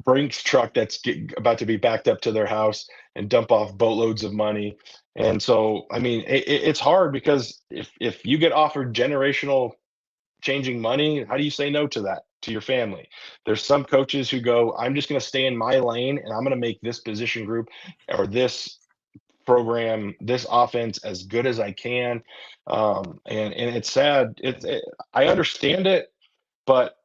Brinks truck that's about to be backed up to their house and dump off boatloads of money. And so, I mean, it's hard because if you get offered generational changing money, how do you say no to that to your family? There's some coaches who go, I'm just going to stay in my lane and I'm going to make this position group or this program, this offense as good as I can. And it's sad. I understand it, but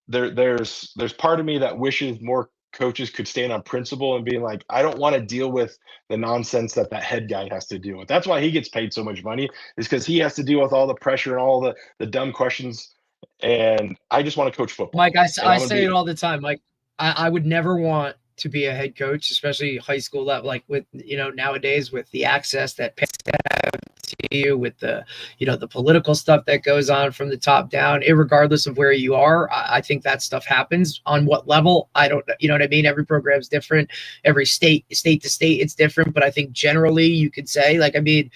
there's part of me that wishes more coaches could stand on principle and being like, I don't want to deal with the nonsense that head guy has to deal with. That's why he gets paid so much money, is because he has to deal with all the pressure and all the dumb questions. And I just want to coach football. Mike, I say it all the time. Mike, I would never want to be a head coach, especially high school level, like with, nowadays with the access that parents have to you, with the, the political stuff that goes on from the top down, irregardless of where you are. I think that stuff happens. On what level, I don't, you know what I mean? Every program's different. Every state to state, it's different. But I think generally you could say, like, I mean,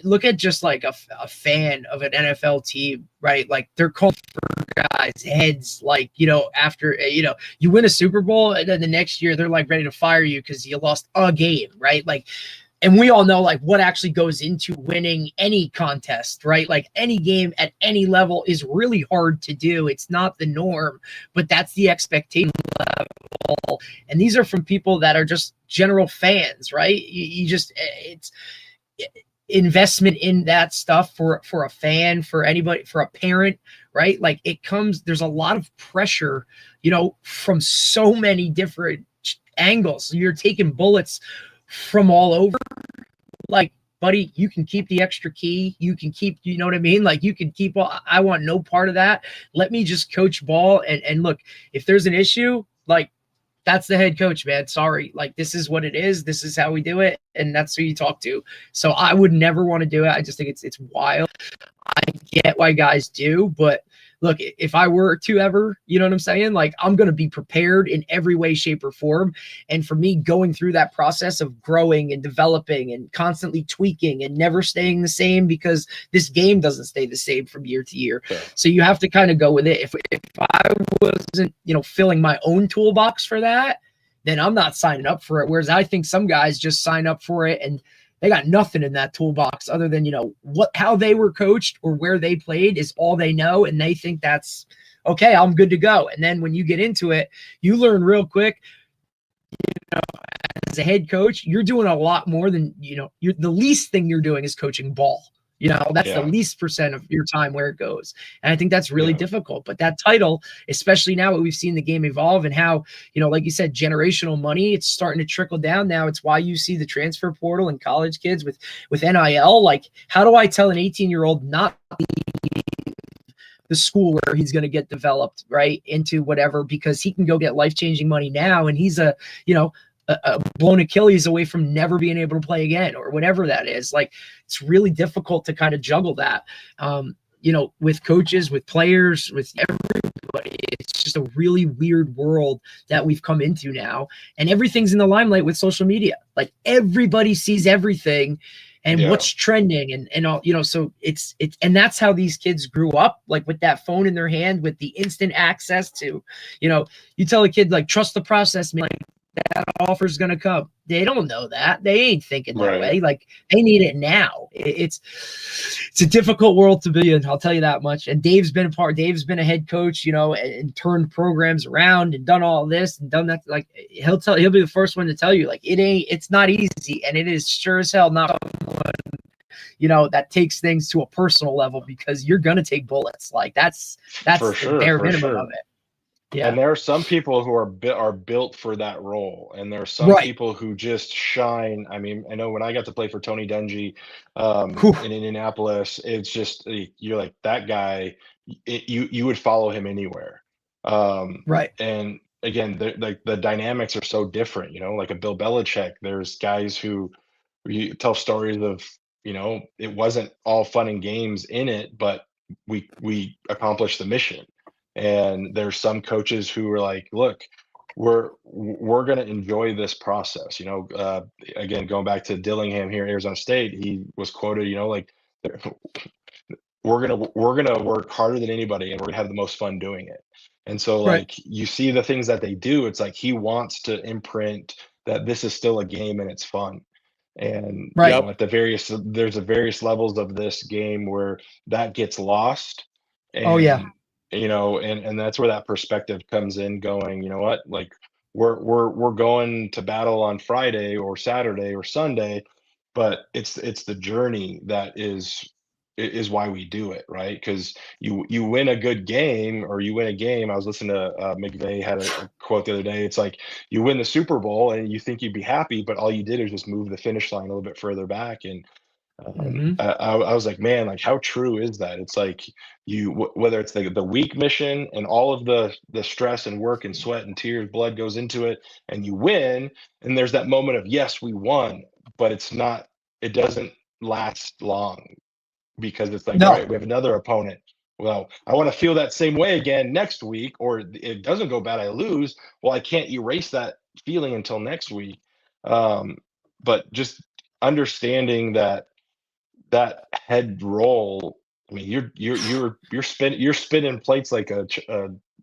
look at just like a fan of an NFL team, right? Like they're called for guys' heads, like, after, you win a Super Bowl and then the next year they're like ready to fire you because you lost a game, right? Like, and we all know like what actually goes into winning any contest, right? Like any game at any level is really hard to do. It's not the norm, but that's the expectation level. And these are from people that are just general fans, right? You just, it's investment in that stuff for a fan, for anybody, for a parent, right? Like there's a lot of pressure, from so many different angles. You're taking bullets from all over. Like, buddy, you can keep the extra key. You can keep, you know what I mean? Like you can keep I want no part of that. Let me just coach ball. And look, if there's an issue, like, that's the head coach, man. Sorry. Like, this is what it is. This is how we do it. And that's who you talk to. So I would never want to do it. I just think it's wild. I get why guys do, but look, if I were to ever, you know what I'm saying? Like, I'm going to be prepared in every way, shape, or form. And for me, going through that process of growing and developing and constantly tweaking and never staying the same, because this game doesn't stay the same from year to year. Yeah. So you have to kind of go with it. If I wasn't, filling my own toolbox for that, then I'm not signing up for it. Whereas I think some guys just sign up for it and they got nothing in that toolbox other than, how they were coached or where they played is all they know. And they think that's okay. I'm good to go. And then when you get into it, you learn real quick, as a head coach, you're doing a lot more than, the least thing you're doing is coaching ball. That's the least % of your time where it goes. And I think that's really difficult. But that title, especially now that we've seen the game evolve and how, like you said, generational money, it's starting to trickle down now. It's why you see the transfer portal and college kids with NIL. Like, how do I tell an 18-year-old not the school where he's going to get developed, right, into whatever, because he can go get life-changing money now and he's a blown Achilles away from never being able to play again or whatever that is. Like, it's really difficult to kind of juggle that, with coaches, with players, with everybody. It's just a really weird world that we've come into now. And everything's in the limelight with social media. Like, everybody sees everything and what's trending and all, so it's, and that's how these kids grew up, like with that phone in their hand, with the instant access to, you tell a kid, like, trust the process, man. Like, that offer is going to come. They don't know that. They ain't thinking that way. Like, they need it now. It's a difficult world to be in. I'll tell you that much. And Dave's been a head coach, and turned programs around and done all this and done that. Like, he'll be the first one to tell you, like, it's not easy. And it is sure as hell not someone, that takes things to a personal level, because you're going to take bullets. Like, that's the bare minimum of it. Yeah. And there are some people who are built for that role, and there are some people who just shine. I mean, I know when I got to play for Tony Dungy in Indianapolis, it's just, you're like, that guy. You would follow him anywhere. Right. And again, the dynamics are so different. Like a Bill Belichick. There's guys who you tell stories of. It wasn't all fun and games in it, but we accomplished the mission. And there's some coaches who are like, look, we're going to enjoy this process. Again, going back to Dillingham here at Arizona State, he was quoted, like, we're gonna work harder than anybody, and we're gonna have the most fun doing it. And so, Right. like, you see the things that they do, it's like he wants to imprint that this is still a game and it's fun. And Right. you know, at the there's a various levels of this game where that gets lost. And Oh, yeah. you know, and that's where that perspective comes in, going, you know what, like, we're going to battle on Friday or Saturday or Sunday, but it's the journey that is why we do it, right? Because you win a good game, or you win a game. I was listening to McVay had a quote the other day. It's like, you win the Super Bowl and you think you'd be happy, but all you did is just move the finish line a little bit further back. And I was like, man, like, how true is that? It's like, whether it's the week mission and all of the stress and work and sweat and tears, blood goes into it, and you win, and there's that moment of, yes, we won, but it doesn't last long, because it's like, all right, we have another opponent. Well, I want to feel that same way again next week, or it doesn't go bad, I lose. Well, I can't erase that feeling until next week. But just understanding that head roll. I mean, you're spinning plates like a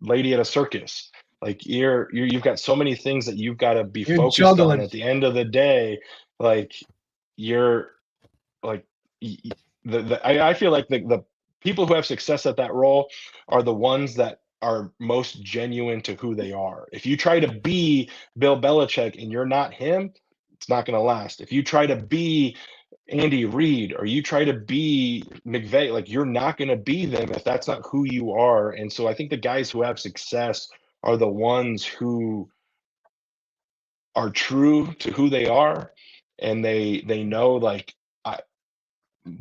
lady at a circus. Like, you've got so many things that you've got to be You're focused juggling. on at the end of the day. Like, you're like, I feel like the people who have success at that role are the ones that are most genuine to who they are. If you try to be Bill Belichick and you're not him, it's not going to last. If you try to be Andy Reid, or you try to be McVay, like, you're not going to be them if that's not who you are. And so I think the guys who have success are the ones who are true to who they are, and they know, like,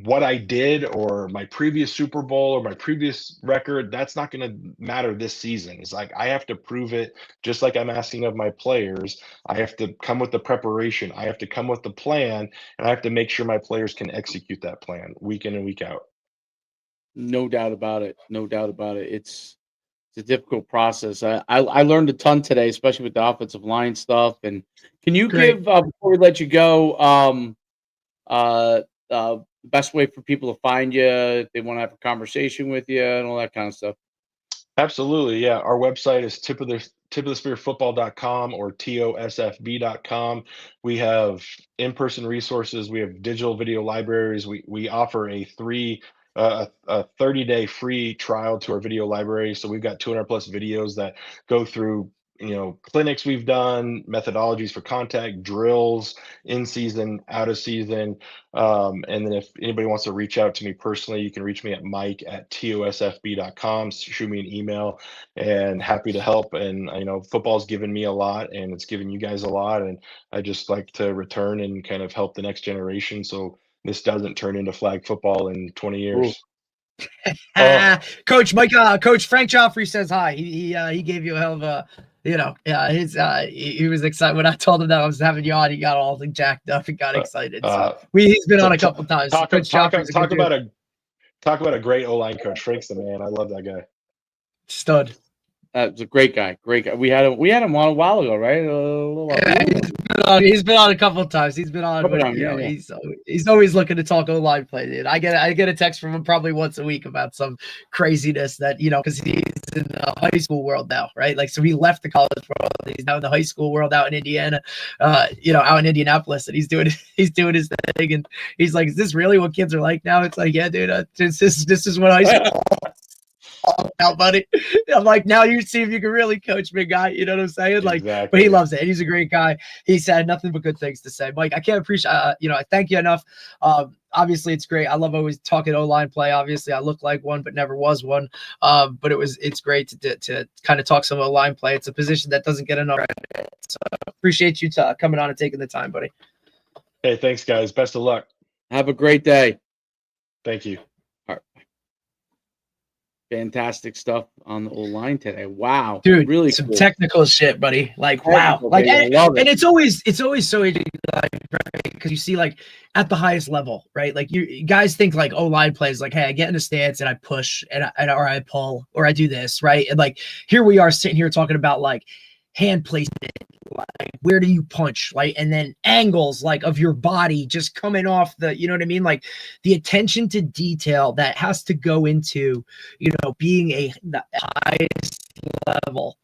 what I did, or my previous Super Bowl, or my previous record, that's not going to matter this season. It's like, I have to prove it, just like I'm asking of my players. I have to come with the preparation. I have to come with the plan, and I have to make sure my players can execute that plan week in and week out. No doubt about it. No doubt about it. It's a difficult process. I learned a ton today, especially with the offensive line stuff. And can you Great. give, before we let you go, best way for people to find you if they want to have a conversation with you and all that kind of stuff? Absolutely. Yeah. Our website is tipofthespearfootball.com or TOSFB.com. We have in-person resources. We have digital video libraries. We offer a 30-day free trial to our video library. So we've got 200 plus videos that go through, clinics we've done, methodologies for contact, drills, in season, out of season. And then if anybody wants to reach out to me personally, you can reach me at mike@tosfb.com, shoot me an email, and happy to help. And football's given me a lot, and it's given you guys a lot, and I just like to return and kind of help the next generation, so this doesn't turn into flag football in 20 years. Coach Frank Joffrey says hi. He gave you a hell of a, he was excited when I told him that I was having you on. He got all jacked up and got excited. So he's been on a couple times. Talk about a great O-line coach. Frank's the man. I love that guy. Stud. That's a great guy. Great guy. We had him on a while ago, right? He's been on a couple of times. He's been on. He's always looking to talk O-line play, dude. I get a text from him probably once a week about some craziness that, because he's in the high school world now, right? Like, so he left the college world. He's now in the high school world out in Indiana, out in Indianapolis, and he's doing his thing. And he's like, "Is this really what kids are like now?" It's like, "Yeah, dude. This is what high school." Out, buddy. I'm like, now you see if you can really coach, big guy. You know what I'm saying? Like, exactly. But he loves it. He's a great guy. He's had nothing but good things to say. Mike, I can't appreciate. I thank you enough. Obviously, it's great. I love always talking O-line play. Obviously, I look like one, but never was one. But it's great to kind of talk some O-line play. It's a position that doesn't get enough credit. So appreciate you coming on and taking the time, buddy. Hey, thanks, guys. Best of luck. Have a great day. Thank you. Fantastic stuff on the O-line today. Wow, dude, really some cool. Technical shit, buddy. Like, wow, like, and it's always so interesting, like, because you see, like, at the highest level, right? Like, you guys think like O-line plays, like, hey, I get in a stance and I push or I pull or I do this, right? And like, here we are sitting here talking about like hand placement, like where do you punch, like, and then angles like of your body just coming off the, you know what I mean? Like the attention to detail that has to go into, you know, being the highest level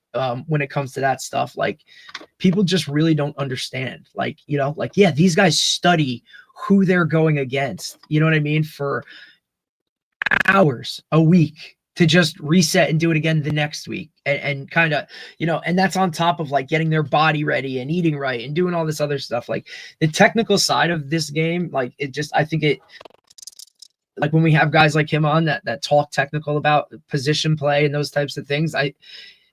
when it comes to that stuff. Like people just really don't understand, like, you know, like, yeah, these guys study who they're going against, you know what I mean, for hours a week to just reset and do it again the next week, and kind of, you know, and that's on top of like getting their body ready and eating right and doing all this other stuff. Like the technical side of this game, like it just, I think it, like when we have guys like him on that talk technical about position play and those types of things,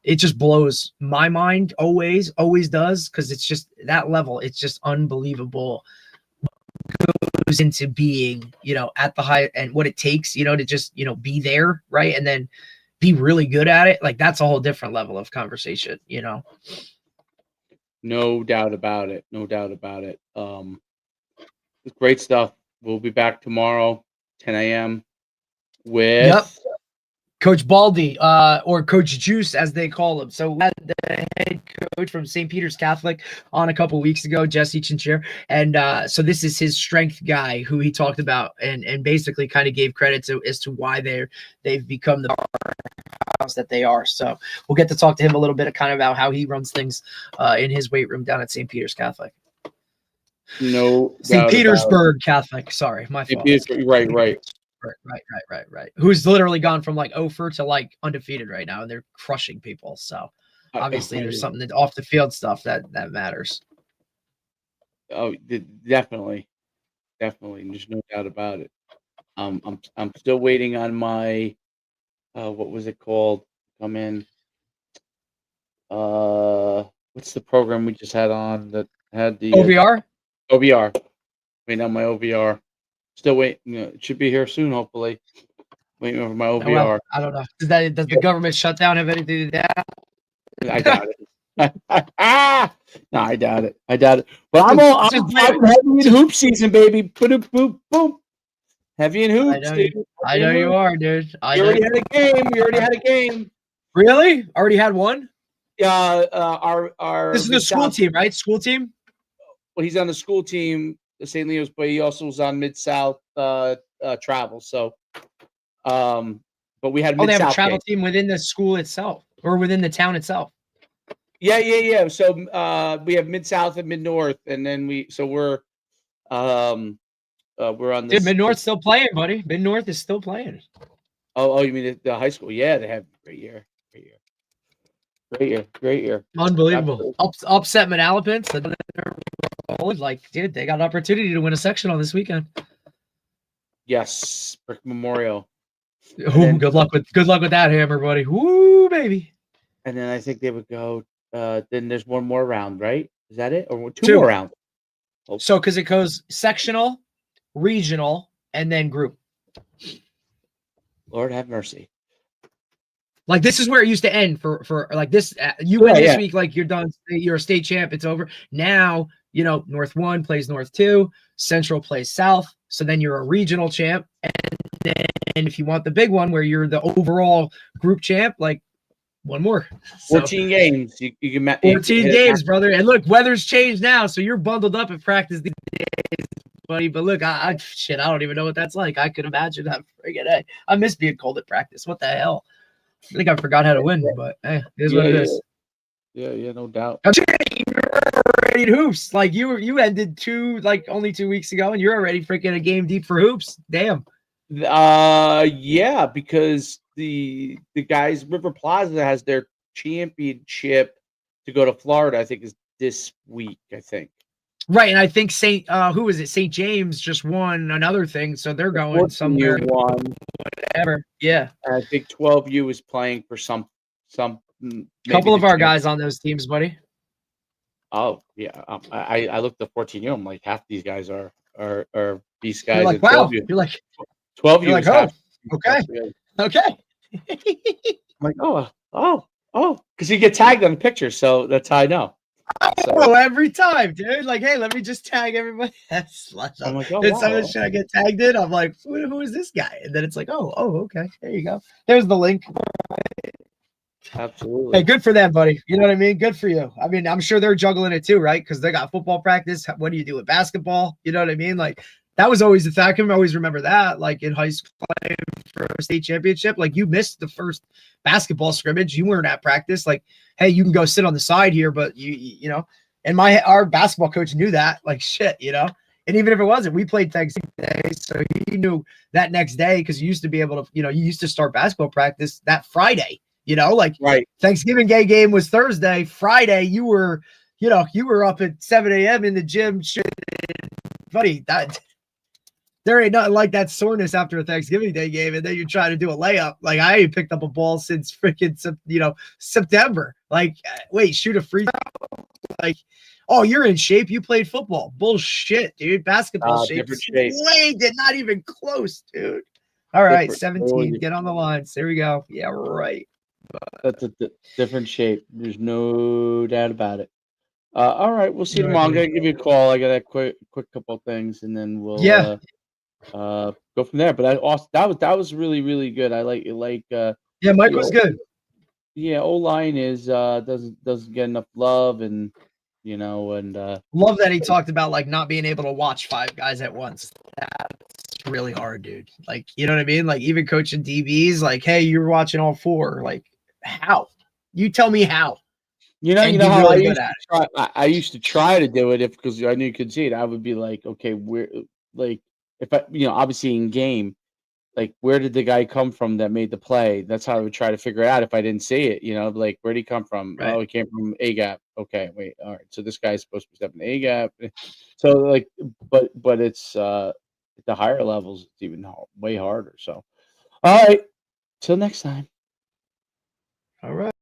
it just blows my mind, always does, because it's just that level, it's just unbelievable goes into being, you know, at the high, and what it takes, you know, to just, you know, be there, right, and then be really good at it. Like that's a whole different level of conversation, you know. No doubt about it. Great stuff. We'll be back tomorrow, 10 a.m. with Coach Baldy, or Coach Juice, as they call him. So we had the head coach from St. Peter's Catholic on a couple weeks ago, Jesse Chinchero. And so this is his strength guy who he talked about and basically kind of gave credit to as to why they've become the powerhouse that they are. So we'll get to talk to him a little bit kind of about how he runs things in his weight room down at St. Peter's Catholic. No, St. Petersburg Catholic. Sorry, my fault. Right. Who's literally gone from like 0 to like undefeated right now, and they're crushing people. So obviously, there's something that off the field stuff that matters. Oh, definitely. There's no doubt about it. I'm still waiting on my what was it called? Come in. What's the program we just had on that had the OVR? OVR. Waiting on my OVR. Still waiting. You know, it should be here soon, hopefully. Waiting for my OVR. Well, I don't know. Does the government shutdown have anything to do with that? I doubt it. No, I doubt it. But I'm heavy in hoop season, baby. Boom, boom. Heavy in hoops. I know you are, dude. We already had a game. Really? Already had one? Our this is the school team, right? School team? Well, he's on the school team, the St. Leo's, but he also was on Mid-South travel. So, but we had a Mid-South they have a travel game. team within the school itself or within the town itself. Yeah. So we have Mid-South and Mid-North, and then we're on this. Mid-North's still playing, buddy. Mid-North is still playing. Oh, you mean the high school? Yeah, they have a great year. Unbelievable. Upset Manalapan. Like, dude, they got an opportunity to win a sectional this weekend. Yes, Brick Memorial. Good luck with that hammer, buddy. Woo, baby. And then I think they would go. Then there's one more round, right? Is that it, or two more rounds? Oh. So, because it goes sectional, regional, and then group. Lord have mercy. Like this is where it used to end for like this. You win this week, like you're done. You're a state champ. It's over. Now, you know, North 1 plays North 2, Central plays South. So then you're a regional champ. And then if you want the big one where you're the overall group champ, like one more. 14 games. You can 14 games, brother. And look, weather's changed now. So you're bundled up at practice these days, buddy. But look, I don't even know what that's like. I could imagine that. I miss being cold at practice. What the hell? I think I forgot how to win, but hey, it is what it is. Yeah, no doubt. You're already in hoops. Like you ended only 2 weeks ago, and you're already freaking a game deep for hoops. Damn. Yeah, because the guys River Plaza has their championship to go to Florida. I think is this week. I think. Right, and I think St. James just won another thing, so they're going somewhere. Whatever. Yeah. I think 12U is playing for some couple of our guys on those teams, buddy. Oh yeah, I looked at 14U. I'm like, half these guys are these guys. You're like, wow. You're like 12U. You're like, okay. I'm like, oh, because you get tagged on the picture, so that's how I know. Oh, every time, dude. Like, hey, let me just tag everybody. I'm like, then someone should I get tagged in? I'm like, who is this guy? And then it's like, oh, okay. There you go. There's the link. Absolutely. Hey, good for them, buddy. You know what I mean? Good for you. I mean, I'm sure they're juggling it too, right? Because they got football practice. What do you do with basketball? You know what I mean? Like that was always the thing. I can always remember that. Like in high school playing for a state championship, like you missed the first basketball scrimmage. You weren't at practice. Like, hey, you can go sit on the side here, but you know. And our basketball coach knew that. Like shit, you know. And even if it wasn't, we played Thanksgiving Day, so he knew that next day because you used to be able to, you know, you used to start basketball practice that Friday. You know, like Right. Thanksgiving Day game was Thursday. Friday, you were up at 7 a.m. in the gym. Shit, buddy, that there ain't nothing like that soreness after a Thanksgiving Day game, and then you try to do a layup. Like I ain't picked up a ball since freaking September. Like, wait, shoot a free throw? Like, oh, you're in shape. You played football. Bullshit, dude. Basketball shape. Different shape. Did not even close, dude. All right, Different. 17. Get on the lines. There we go. Yeah, right. That's a different shape. There's no doubt about it. All right, we'll see you tomorrow. I'm gonna give you a call. I got a quick couple of things, and then we'll go from there. But that was really, really good. I like yeah, Mike was good. Yeah, O-line is doesn't get enough love, and love that he talked about like not being able to watch 5 guys at once. That's really hard, dude. Like, you know what I mean? Like even coaching DBs, like, hey, you're watching all 4. Like, how? You tell me how. You know how really I used to try to do it because I knew you could see it. I would be like, okay, where, like, if I, obviously in game, like, where did the guy come from that made the play? That's how I would try to figure it out if I didn't see it. Like, where did he come from? Right. Oh, he came from A gap. Okay, wait, all right. So this guy's supposed to be stepping A gap. So like, but it's at the higher levels, it's even way harder. So, all right, till next time. All right.